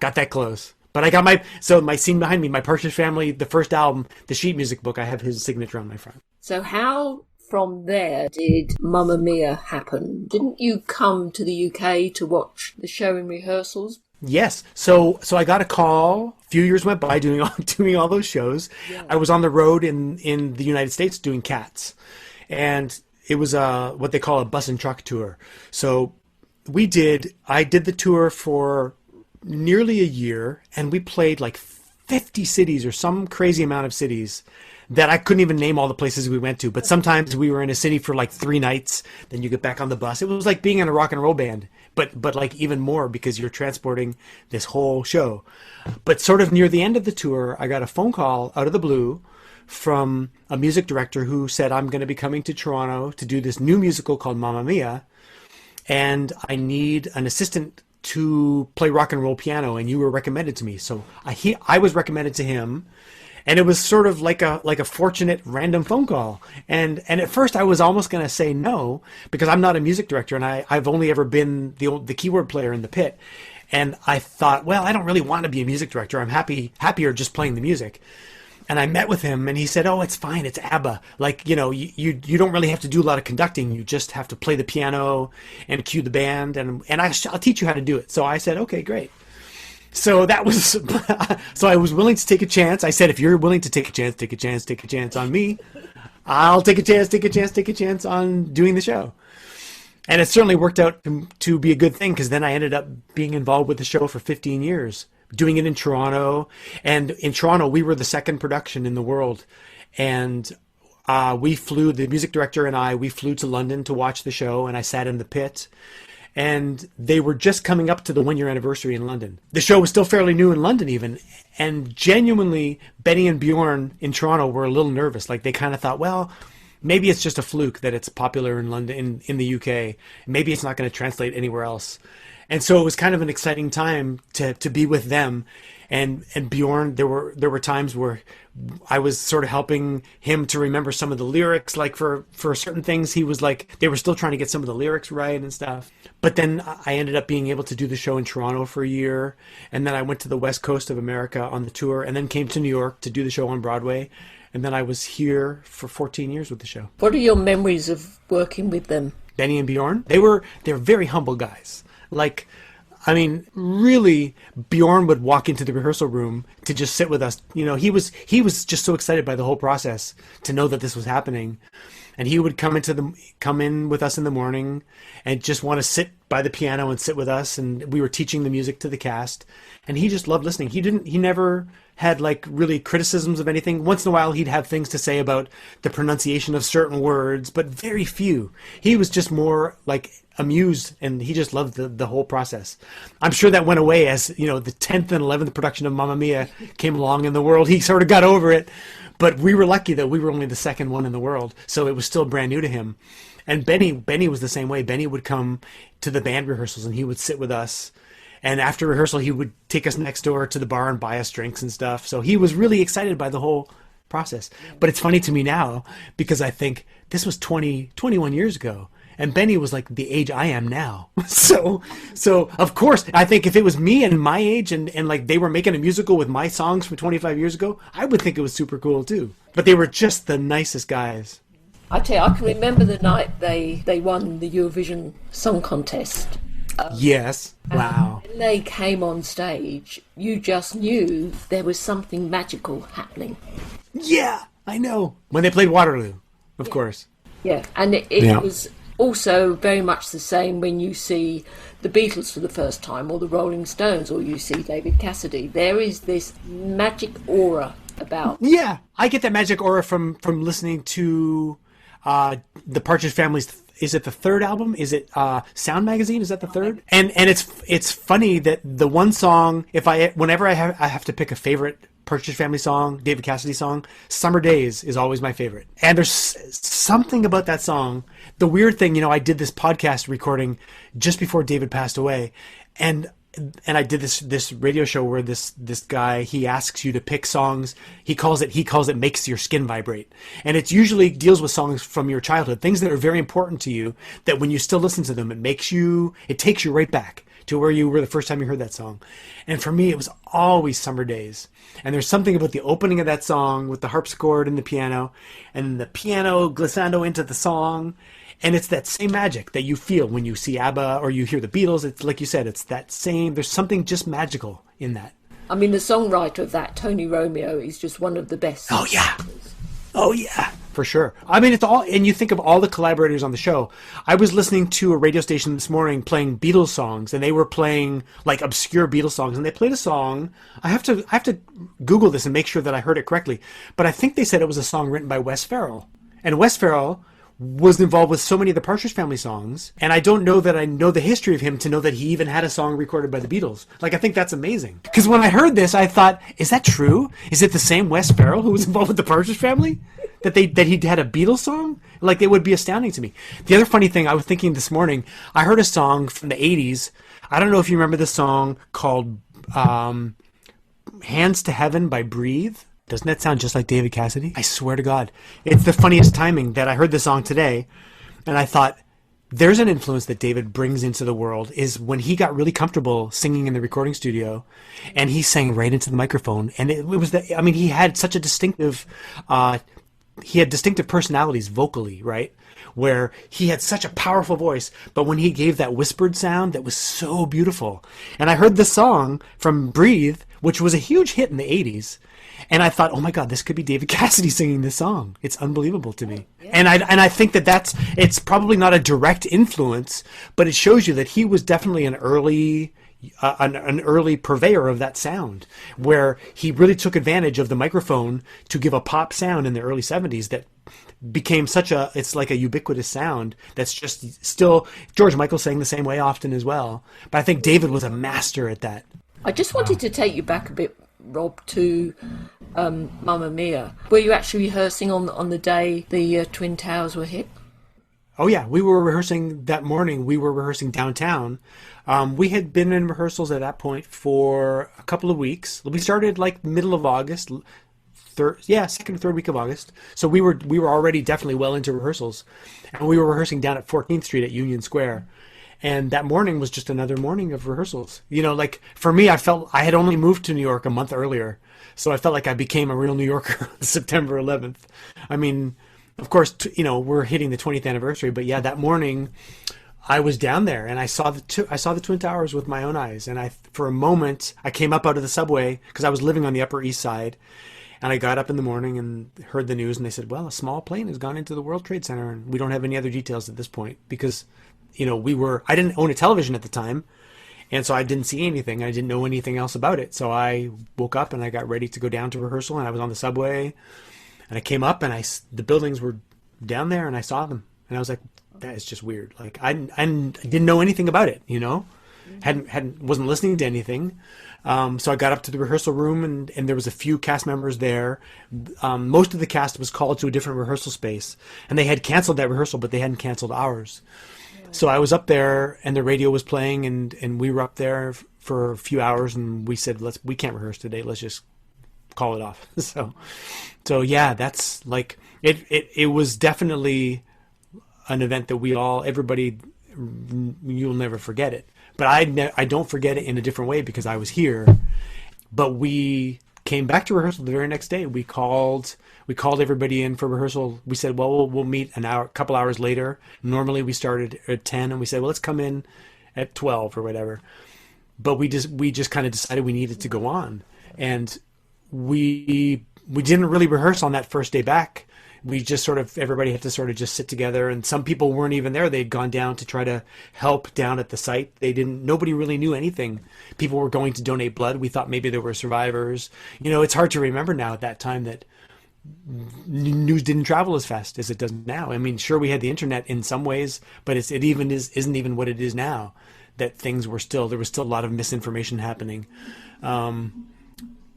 Got that close. But I got my scene behind me, my Partridge Family, the first album, the sheet music book, I have his signature on my front. So how from there did Mamma Mia happen? Didn't you come to the UK to watch the show in rehearsals? Yes. So I got a call. A few years went by doing all those shows. Yeah. I was on the road in the United States doing Cats. And it was what they call a bus and truck tour. So I did the tour for nearly a year, and we played like 50 cities or some crazy amount of cities that I couldn't even name all the places we went to. But sometimes we were in a city for like 3 nights, then you get back on the bus. It was like being in a rock and roll band, but like even more, because you're transporting this whole show. But sort of near the end of the tour, I got a phone call out of the blue from a music director who said, "I'm going to be coming to Toronto to do this new musical called Mamma Mia, and I need an assistant to play rock and roll piano, and you were recommended to me." So I was recommended to him, and it was sort of like a fortunate random phone call. And at first I was almost going to say no, because I'm not a music director, and I've only ever been the keyboard player in the pit. And I thought, well, I don't really want to be a music director. I'm happier just playing the music. And I met with him, and he said, "Oh, it's fine. It's Abba. Like, you don't really have to do a lot of conducting. You just have to play the piano and cue the band, and I'll teach you how to do it." So I said, "Okay, great." So that was, so I was willing to take a chance. I said, "If you're willing to take a chance on me, I'll take a chance on doing the show." And it certainly worked out to be a good thing, because then I ended up being involved with the show for 15 years. Doing it in Toronto, and in Toronto we were the second production in the world, and the music director and we flew to London to watch the show, and I sat in the pit, and they were just coming up to the 1-year anniversary in London. The show was still fairly new in London even, and genuinely Benny and Bjorn in Toronto were a little nervous. Like, they kind of thought, well, maybe it's just a fluke that it's popular in London, in the UK. Maybe it's not going to translate anywhere else. And so it was kind of an exciting time to be with them. And Bjorn, there were times where I was sort of helping him to remember some of the lyrics, like for certain things. He was like, they were still trying to get some of the lyrics right and stuff. But then I ended up being able to do the show in Toronto for a year. And then I went to the West Coast of America on the tour, and then came to New York to do the show on Broadway. And then I was here for 14 years with the show. What are your memories of working with them? Benny and Bjorn? They're very humble guys. Like, I mean, really, Bjorn would walk into the rehearsal room to just sit with us. He was just so excited by the whole process, to know that this was happening. and he would come in with us in the morning and just want to sit by the piano and sit with us, and we were teaching the music to the cast, and he just loved listening. He never had like really criticisms of anything. Once in a while he'd have things to say about the pronunciation of certain words, but very few. He was just more like amused, and he just loved the whole process. I'm sure that went away as, you know, the 10th and 11th production of Mamma Mia came along in the world. He sort of got over it, but we were lucky that we were only the second one in the world, so it was still brand new to him. And Benny was the same way. Benny would come to the band rehearsals and he would sit with us, and after rehearsal he would take us next door to the bar and buy us drinks and stuff. So he was really excited by the whole process. But it's funny to me now because I think this was 21 years ago. And Benny was like the age I am now. So of course, I think if it was me and my age and like they were making a musical with my songs from 25 years ago, I would think it was super cool too. But they were just the nicest guys. I tell you, I can remember the night they won the Eurovision Song Contest. Yes. Wow. When they came on stage, you just knew there was something magical happening. Yeah, I know. When they played Waterloo, of course. Yeah, and it was also very much the same when you see the Beatles for the first time, or the Rolling Stones, or you see David Cassidy. There is this magic aura about. Yeah, I get that magic aura from listening to the Partridge Family's. Is it the third album? Is it Sound Magazine? Is that the third? And it's funny that the one song, whenever I have to pick a favorite Partridge Family song, David Cassidy song, Summer Days is always my favorite. And there's something about that song. The weird thing, you know, I did this podcast recording just before David passed away, and I did this radio show where this guy, he asks you to pick songs. He calls it makes your skin vibrate. And it usually deals with songs from your childhood, things that are very important to you, that when you still listen to them, it takes you right back to where you were the first time you heard that song. And for me, it was always Summer Days. And there's something about the opening of that song with the harpsichord and the piano, and the piano glissando into the song. And it's that same magic that you feel when you see Abba or you hear the Beatles. It's like you said, it's that same, there's something just magical in that. I mean, the songwriter of that, Tony Romeo, is just one of the best. Oh, yeah. Oh, yeah, for sure. I mean, it's all, and you think of all the collaborators on the show. I was listening to a radio station this morning playing Beatles songs, and they were playing like obscure Beatles songs, and they played a song. I have to Google this and make sure that I heard it correctly, but I think they said it was a song written by Wes Farrell. And Wes Farrell was involved with so many of the Partridge Family songs, and I don't know that I know the history of him to know that he even had a song recorded by the Beatles. Like, I think that's amazing. Because when I heard this, I thought, is that true? Is it the same Wes Farrell who was involved with the Partridge Family? That he had a Beatles song? Like, it would be astounding to me. The other funny thing, I was thinking this morning, I heard a song from the 80s. I don't know if you remember this song called Hands to Heaven by Breathe. Doesn't that sound just like David Cassidy? I swear to God. It's the funniest timing that I heard the song today, and I thought, there's an influence that David brings into the world is when he got really comfortable singing in the recording studio, and he sang right into the microphone. And it was he had such a distinctive, personalities vocally, right? Where he had such a powerful voice, but when he gave that whispered sound, that was so beautiful. And I heard this song from Breathe, which was a huge hit in the 80s. And I thought, oh my God, this could be David Cassidy singing this song. It's unbelievable to me. Yeah. And I think it's probably not a direct influence, but it shows you that he was definitely an early purveyor of that sound, where he really took advantage of the microphone to give a pop sound in the early 70s that became it's like a ubiquitous sound that's just still, George Michael sang the same way often as well. But I think David was a master at that. I just wanted to take you back a bit, Rob, to Mamma Mia. Were you actually rehearsing on the day the Twin Towers were hit? Oh yeah, we were rehearsing that morning. We were rehearsing downtown. We had been in rehearsals at that point for a couple of weeks. We started like middle of August, second or third week of August. So we were already definitely well into rehearsals, and we were rehearsing down at 14th Street at Union Square. And that morning was just another morning of rehearsals. You know, like for me, I felt I had only moved to New York a month earlier. So I felt like I became a real New Yorker September 11th. I mean, of course, we're hitting the 20th anniversary, but yeah, that morning I was down there and I saw the Twin Towers with my own eyes. And for a moment, I came up out of the subway because I was living on the Upper East Side. And I got up in the morning and heard the news, and they said, well, a small plane has gone into the World Trade Center, and we don't have any other details at this point because, I didn't own a television at the time. And so I didn't see anything. I didn't know anything else about it. So I woke up and I got ready to go down to rehearsal, and I was on the subway, and I came up and the buildings were down there, and I saw them. And I was like, that is just weird. Like I didn't know anything about it, wasn't listening to anything. So I got up to the rehearsal room, and there was a few cast members there. Most of the cast was called to a different rehearsal space, and they had canceled that rehearsal, but they hadn't canceled ours. So I was up there, and the radio was playing, and we were up there for a few hours, and we said, we can't rehearse today. Let's just call it off. So yeah, that's like, it was definitely an event that everybody, you'll never forget it. But I don't forget it in a different way because I was here. But we came back to rehearsal the very next day. We called everybody in for rehearsal. We said, well, we'll meet a couple hours later. Normally we started at 10, and we said, well, let's come in at 12 or whatever. But we just kind of decided we needed to go on. And we didn't really rehearse on that first day back. We just everybody had to sort of just sit together, and some people weren't even there. They'd gone down to try to help down at the site. Nobody really knew anything. People were going to donate blood. We thought maybe there were survivors. It's hard to remember now at that time that news didn't travel as fast as it does now. I mean, sure, we had the internet in some ways, but isn't even what it is now, that there was still a lot of misinformation happening.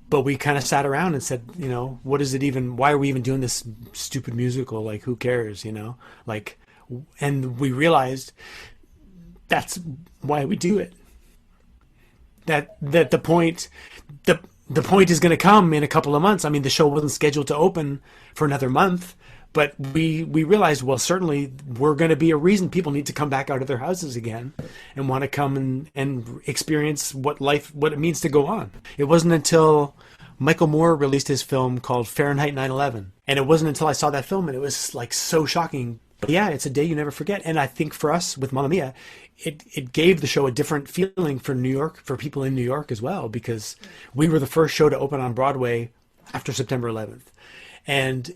But we kind of sat around and said, what is it even? Why are we even doing this stupid musical? Like, who cares? And we realized that's why we do it. That the point is going to come in a couple of months. I mean, the show wasn't scheduled to open for another month, but we realized, well, certainly we're going to be a reason people need to come back out of their houses again and want to come and experience what it means to go on. It wasn't until Michael Moore released his film called Fahrenheit 9/11, and it wasn't until I saw that film, and it was like so shocking. But yeah, it's a day you never forget. And I think for us with Mamma Mia, it gave the show a different feeling for New York, for people in New York as well, because we were the first show to open on Broadway after September 11th. And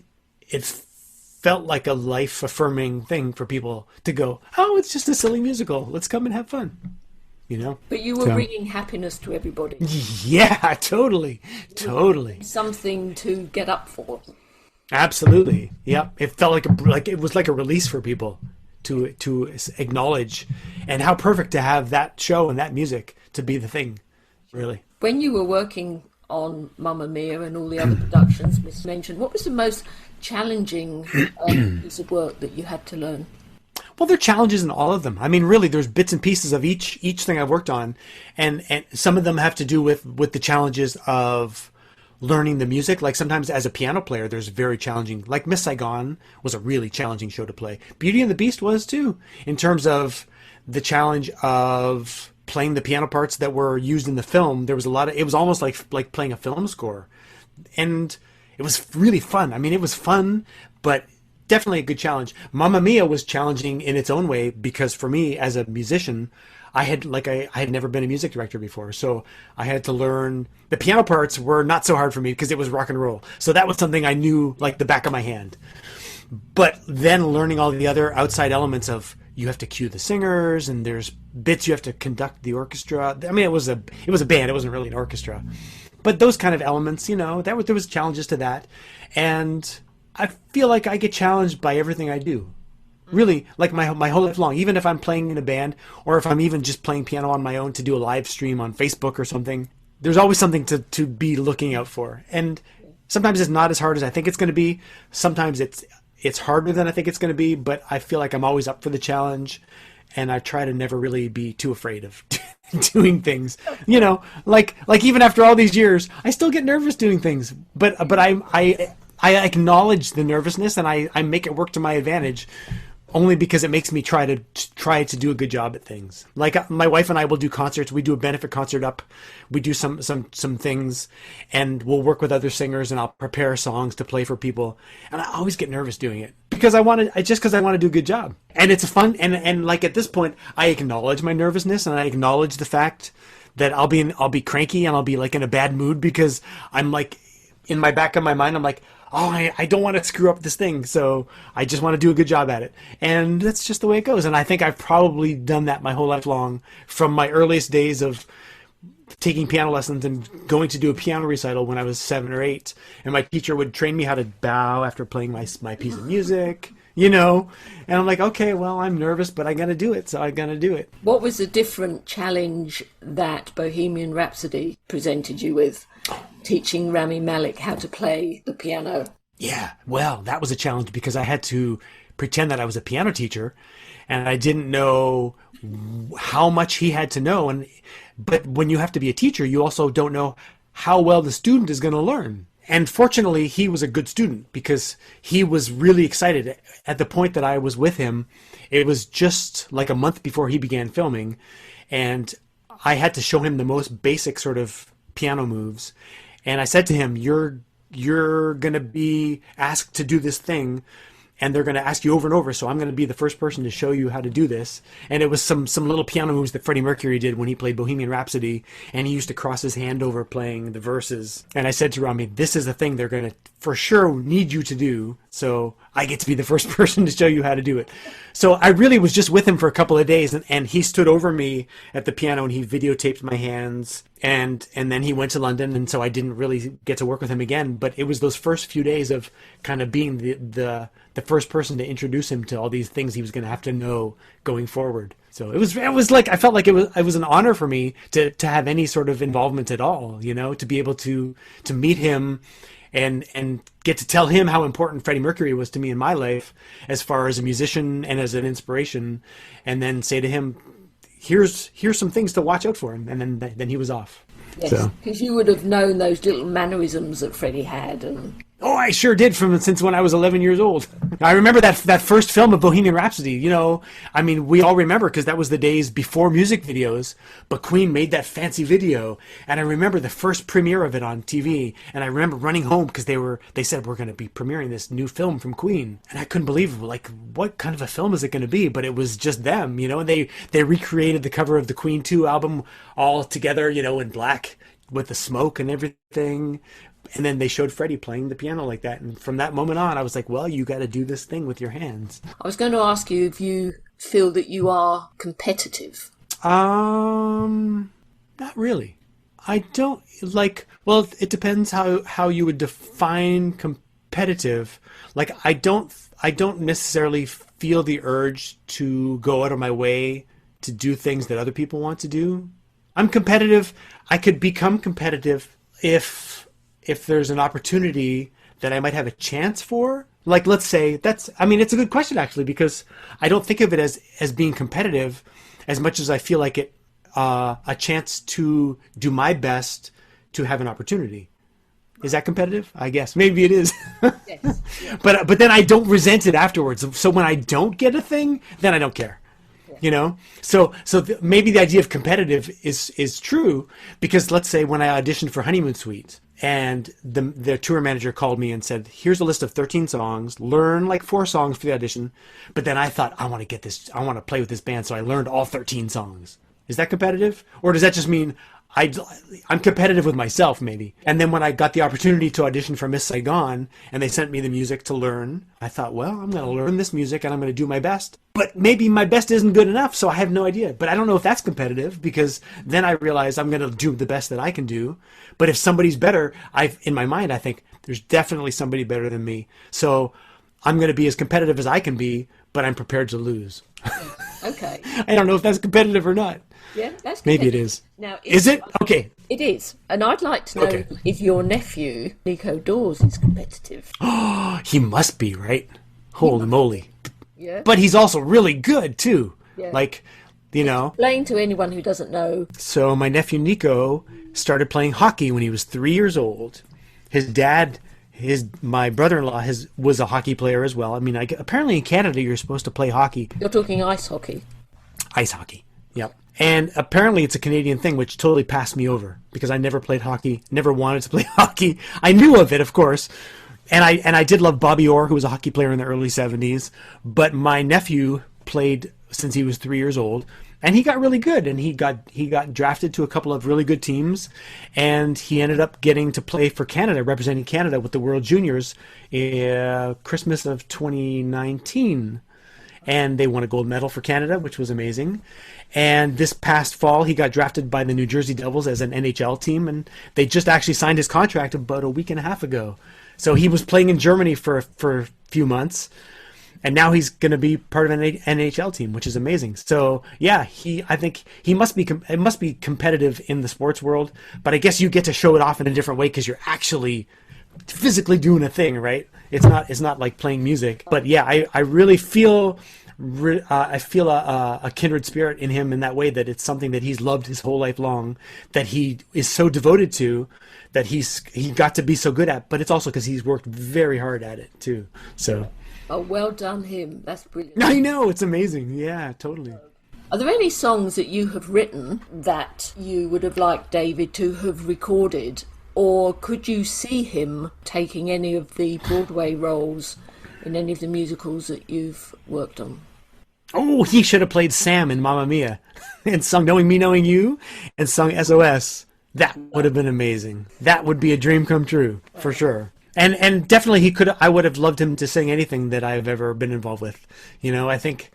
it felt like a life-affirming thing for people to go, oh, it's just a silly musical. Let's come and have fun. But you were bringing happiness to everybody. Yeah, totally. Something to get up for. Absolutely. Yeah. It felt like it was like a release for people to acknowledge, and how perfect to have that show and that music to be the thing, really. When you were working on Mamma Mia and all the other productions Miss mentioned, what was the most challenging piece of work that you had to learn? Well, there are challenges in all of them. I mean, really, there's bits and pieces of each thing I've worked on, and some of them have to do with the challenges of learning the music. Like sometimes as a piano player, there's very challenging, like Miss Saigon was a really challenging show to play. Beauty and the Beast was too, in terms of the challenge of playing the piano parts that were used in the film. There was it was almost like playing a film score, and it was really fun. I mean, it was fun, but definitely a good challenge. Mamma Mia was challenging in its own way, because for me as a musician, I had never been a music director before, so I had to learn. The piano parts were not so hard for me because it was rock and roll, so that was something I knew like the back of my hand. But then learning all the other outside elements of, you have to cue the singers, and there's bits you have to conduct the orchestra. I mean, it was a band, it wasn't really an orchestra, but those kind of elements, there was challenges to that, and I feel like I get challenged by everything I do. Really, like my whole life long, even if I'm playing in a band, or if I'm even just playing piano on my own to do a live stream on Facebook or something, there's always something to be looking out for. And sometimes it's not as hard as I think it's going to be. Sometimes it's harder than I think it's going to be, but I feel like I'm always up for the challenge, and I try to never really be too afraid of doing things. Like even after all these years, I still get nervous doing things, but I acknowledge the nervousness, and I make it work to my advantage, only because it makes me try to do a good job at things. Like my wife and I will do concerts. We do a benefit concert up. We do some things, and we'll work with other singers, and I'll prepare songs to play for people. And I always get nervous doing it because I want to do a good job. And it's fun. And like at this point, I acknowledge my nervousness, and I acknowledge the fact that I'll be cranky, and I'll be like in a bad mood because I'm like in my back of my mind, I'm like, oh, I don't want to screw up this thing, so I just want to do a good job at it. And that's just the way it goes. And I think I've probably done that my whole life long, from my earliest days of taking piano lessons and going to do a piano recital when I was 7 or 8. And my teacher would train me how to bow after playing my piece of music, you know. And I'm like, okay, well, I'm nervous, but I got to do it, so I got to do it. What was the different challenge that Bohemian Rhapsody presented you with, teaching Rami Malek how to play the piano? Yeah, well, that was a challenge because I had to pretend that I was a piano teacher, and I didn't know how much he had to know. But when you have to be a teacher, you also don't know how well the student is going to learn. And fortunately, he was a good student because he was really excited. At the point that I was with him, it was just like a month before he began filming, and I had to show him the most basic sort of piano moves. And I said to him, you're going to be asked to do this thing, and they're going to ask you over and over, so I'm going to be the first person to show you how to do this. And it was some little piano moves that Freddie Mercury did when he played Bohemian Rhapsody, and he used to cross his hand over playing the verses. And I said to Rami, this is the thing they're going to for sure need you to do, so I get to be the first person to show you how to do it. So I really was just with him for a couple of days, and he stood over me at the piano and he videotaped my hands, and then he went to London, and so I didn't really get to work with him again. But it was those first few days of kind of being the first person to introduce him to all these things he was going to have to know going forward. So it was like, I felt like it was an honor for me to have any sort of involvement at all, you know, to be able to meet him and get to tell him how important Freddie Mercury was to me in my life as far as a musician and as an inspiration, and then say to him, here's some things to watch out for him, and then he was off. Yes, because you would have known those little mannerisms that Freddie had. Oh, I sure did since when I was 11 years old. I remember that first film of Bohemian Rhapsody, you know. I mean, we all remember because that was the days before music videos, but Queen made that fancy video. And I remember the first premiere of it on TV, and I remember running home because they said we're going to be premiering this new film from Queen. And I couldn't believe, like, what kind of a film is it going to be? But it was just them, you know, and they recreated the cover of the Queen 2 album all together, you know, in black with the smoke and everything. And then they showed Freddie playing the piano like that. And from that moment on, I was like, well, you got to do this thing with your hands. I was going to ask you if you feel that you are competitive. Not really. I don't like, well, it depends how you would define competitive. Like, I don't necessarily feel the urge to go out of my way to do things that other people want to do. I'm competitive. I could become competitive if there's an opportunity that I might have a chance for. Like, let's say it's a good question actually, because I don't think of it as being competitive as much as I feel like it a chance to do my best to have an opportunity. Is that competitive? I guess maybe it is. Yes. Yeah. But then I don't resent it afterwards. So when I don't get a thing, then I don't care. You know, so maybe the idea of competitive is true, because let's say when I auditioned for Honeymoon Suite, and the tour manager called me and said, here's a list of 13 songs, learn like 4 songs for the audition. But then I thought, I want to play with this band, so I learned all 13 songs. Is that competitive? Or does that just mean I'm competitive with myself, maybe? And then when I got the opportunity to audition for Miss Saigon, and they sent me the music to learn, I thought, well, I'm going to learn this music and I'm going to do my best. But maybe my best isn't good enough, so I have no idea. But I don't know if that's competitive, because then I realize I'm going to do the best that I can do. But if somebody's better, in my mind, I think there's definitely somebody better than me. So I'm going to be as competitive as I can be, but I'm prepared to lose. Okay. I don't know if that's competitive or not. Yeah, that's competitive. Maybe it is. Now, is it? Okay. It is. And I'd like to know if your nephew, Nico Dawes, is competitive. Oh, he must be, right? Holy moly. Yeah. But he's also really good, too. Yeah. Like, you know. Explain to anyone who doesn't know. So my nephew Nico started playing hockey when he was 3 years old. His dad, my brother-in-law, was a hockey player as well. I mean, apparently in Canada you're supposed to play hockey. You're talking ice hockey. Ice hockey, yep. And apparently it's a Canadian thing, which totally passed me over, because I never played hockey, never wanted to play hockey. I knew of it, of course. And I did love Bobby Orr, who was a hockey player in the early 70s. But my nephew played since he was 3 years old. And he got really good, and he got drafted to a couple of really good teams, and he ended up getting to play for Canada, representing Canada with the World Juniors Christmas of 2019. And they won a gold medal for Canada, which was amazing. And this past fall, he got drafted by the New Jersey Devils as an NHL team, and they just actually signed his contract about a week and a half ago. So he was playing in Germany for a few months, and now he's going to be part of an NHL team, which is amazing. So yeah, I think it must be competitive in the sports world, but I guess you get to show it off in a different way because you're actually physically doing a thing, right? It's not like playing music. But yeah, I really feel a kindred spirit in him in that way, that it's something that he's loved his whole life long, that he is so devoted to, that he got to be so good at. But it's also because he's worked very hard at it too. So. Oh, well done him. That's brilliant. I know, it's amazing. Yeah, totally. Are there any songs that you have written that you would have liked David to have recorded? Or could you see him taking any of the Broadway roles in any of the musicals that you've worked on? Oh, he should have played Sam in Mamma Mia and sung Knowing Me, Knowing You and sung SOS. That would have been amazing. That would be a dream come true, for sure. And definitely I would have loved him to sing anything that I've ever been involved with. You know, I think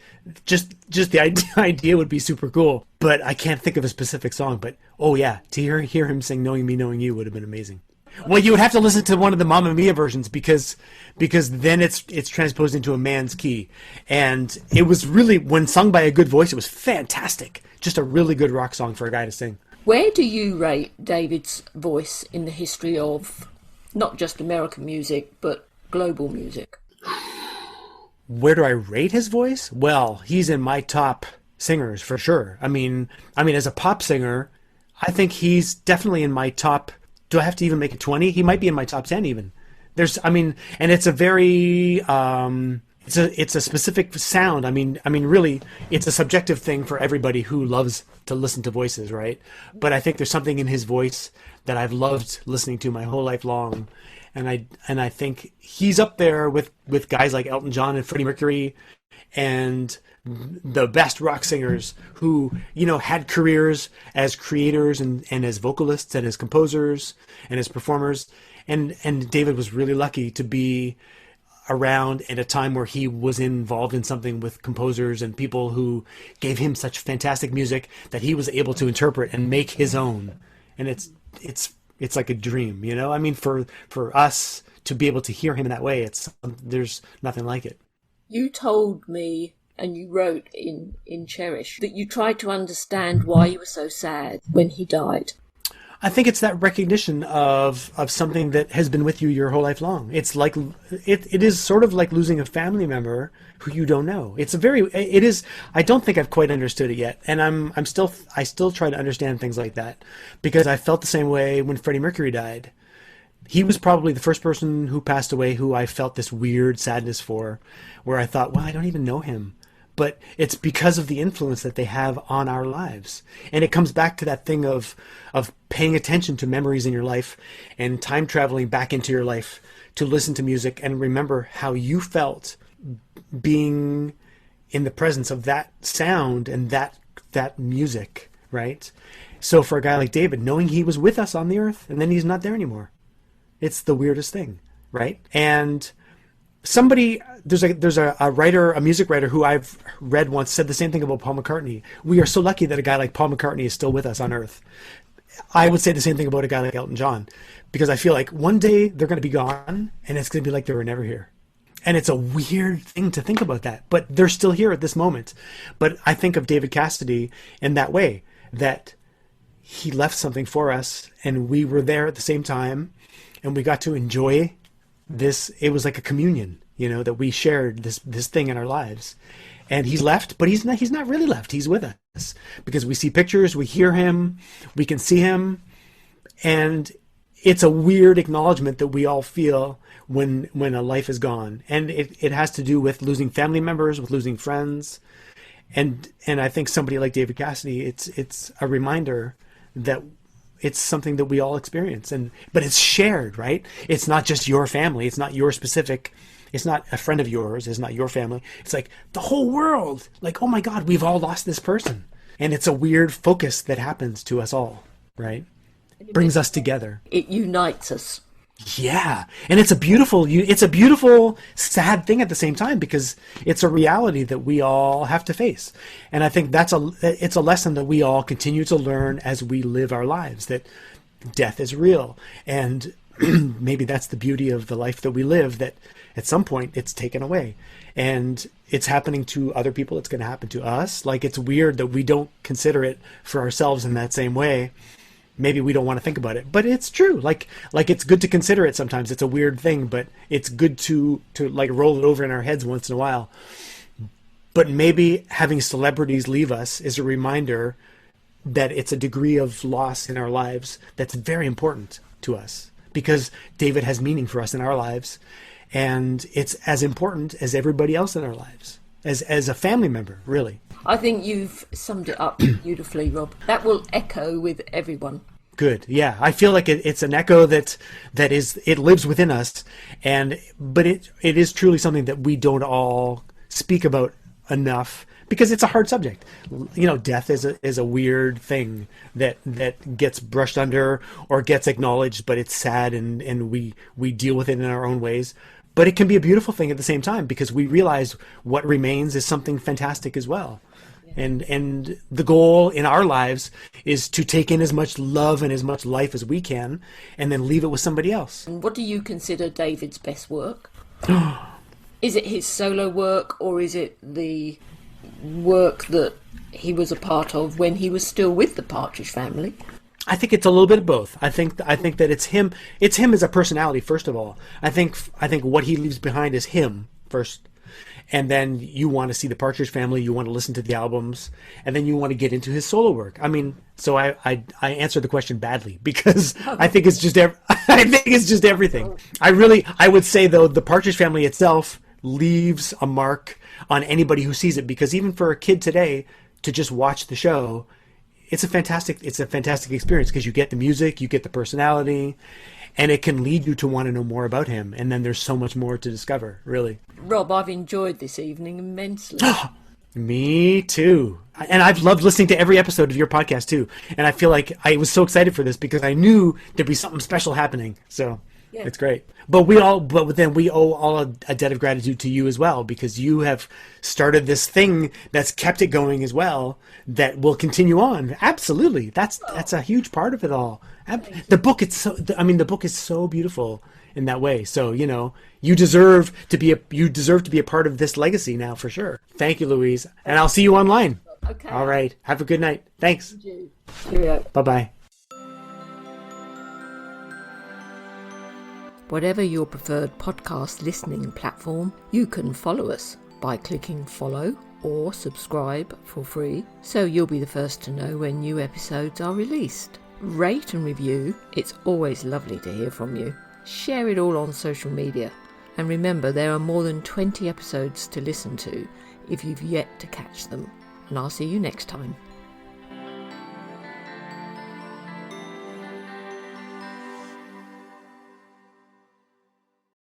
just the idea would be super cool, but I can't think of a specific song. But oh yeah, to hear him sing Knowing Me, Knowing You would have been amazing. Well, you would have to listen to one of the Mamma Mia versions because then it's transposed into a man's key. And it was really, when sung by a good voice, it was fantastic. Just a really good rock song for a guy to sing. Where do you rate David's voice in the history of not just American music, but global music? Where do I rate his voice? Well, he's in my top singers for sure. I mean, as a pop singer, I think he's definitely in my top. Do I have to even make it 20? He might be in my top 10 even. And it's a very, it's a specific sound. I mean, really, it's a subjective thing for everybody who loves to listen to voices, right? But I think there's something in his voice that I've loved listening to my whole life long, and I think he's up there with guys like Elton John and Freddie Mercury, and the best rock singers who, you know, had careers as creators and as vocalists and as composers and as performers, and David was really lucky to be around at a time where he was involved in something with composers and people who gave him such fantastic music that he was able to interpret and make his own. And it's like a dream, you know? I mean, for us to be able to hear him in that way, there's nothing like it. You told me, and you wrote in Cherish, that you tried to understand why you were so sad when he died. I think it's that recognition of something that has been with you your whole life long. It's like it is sort of like losing a family member who you don't know. It is. I don't think I've quite understood it yet, and I still try to understand things like that, because I felt the same way when Freddie Mercury died. He was probably the first person who passed away who I felt this weird sadness for, where I thought, well, I don't even know him. But it's because of the influence that they have on our lives. And it comes back to that thing of paying attention to memories in your life and time traveling back into your life to listen to music and remember how you felt being in the presence of that sound and that music, right? So for a guy like David, knowing he was with us on the earth and then he's not there anymore, it's the weirdest thing, right? And there's a writer, a music writer who I've read once said the same thing about Paul McCartney. We are so lucky that a guy like Paul McCartney is still with us on earth. I would say the same thing about a guy like Elton John, because I feel like one day they're going to be gone and it's going to be like they were never here. And it's a weird thing to think about that, but they're still here at this moment. But I think of David Cassidy in that way, that he left something for us and we were there at the same time and we got to enjoy this. It was like a communion, you know, that we shared this thing in our lives. And he's left, but he's not really left. He's with us because we see pictures, we hear him, we can see him. And it's a weird acknowledgement that we all feel when a life is gone. And it has to do with losing family members, with losing friends. And I think somebody like David Cassidy, it's a reminder that it's something that we all experience, but it's shared, right? It's not just your family. It's not your specific. It's not a friend of yours. It's not your family. It's like the whole world. Like, oh my God, we've all lost this person, And it's a weird focus that happens to us all, right? Brings us together. It unites us. Yeah. And it's a beautiful, sad thing at the same time, because it's a reality that we all have to face. And I think it's a lesson that we all continue to learn as we live our lives, that death is real. And maybe that's the beauty of the life that we live, that at some point it's taken away. And it's happening to other people. It's going to happen to us. Like, it's weird that we don't consider it for ourselves in that same way. Maybe we don't want to think about it, but it's true. Like it's good to consider it sometimes. It's a weird thing, but it's good to like roll it over in our heads once in a while. But maybe having celebrities leave us is a reminder that it's a degree of loss in our lives that's very important to us, because David has meaning for us in our lives. And it's as important as everybody else in our lives, as a family member, really. I think you've summed it up beautifully, Rob. That will echo with everyone. Good. Yeah. I feel like it's an echo that it lives within us. But it is truly something that we don't all speak about enough, because it's a hard subject. You know, death is a weird thing that gets brushed under or gets acknowledged, but it's sad, and we deal with it in our own ways. But it can be a beautiful thing at the same time, because we realize what remains is something fantastic as well. And the goal in our lives is to take in as much love and as much life as we can, and then leave it with somebody else. And what do you consider David's best work? Is it his solo work, or is it the work that he was a part of when he was still with the Partridge Family? I think it's a little bit of both. I think that it's him as a personality, first of all. I think what he leaves behind is him first. And then you want to see the Partridge Family, you want to listen to the albums, and then you want to get into his solo work. I mean, so I answered the question badly, because I think it's just everything. I would say, though, the Partridge Family itself leaves a mark on anybody who sees it, because even for a kid today to just watch the show, it's a fantastic experience, because you get the music, you get the personality, and it can lead you to want to know more about him. And then there's so much more to discover, really. Rob, I've enjoyed this evening immensely. Me too. And I've loved listening to every episode of your podcast too. And I feel like I was so excited for this, because I knew there'd be something special happening. So yeah. It's great. But then we owe all a debt of gratitude to you as well, because you have started this thing that's kept it going as well, that will continue on. Absolutely. That's a huge part of it all. The book is so beautiful in that way. So, you know, you deserve to be a part of this legacy now, for sure. Thank you, Louise. And I'll see you online. Okay. All right. Have a good night. Thanks. Cheerio. Bye-bye. Whatever your preferred podcast listening platform, you can follow us by clicking follow or subscribe for free, so you'll be the first to know when new episodes are released. Rate and review. It's always lovely to hear from you. Share it all on social media. And remember, there are more than 20 episodes to listen to if you've yet to catch them. And I'll see you next time.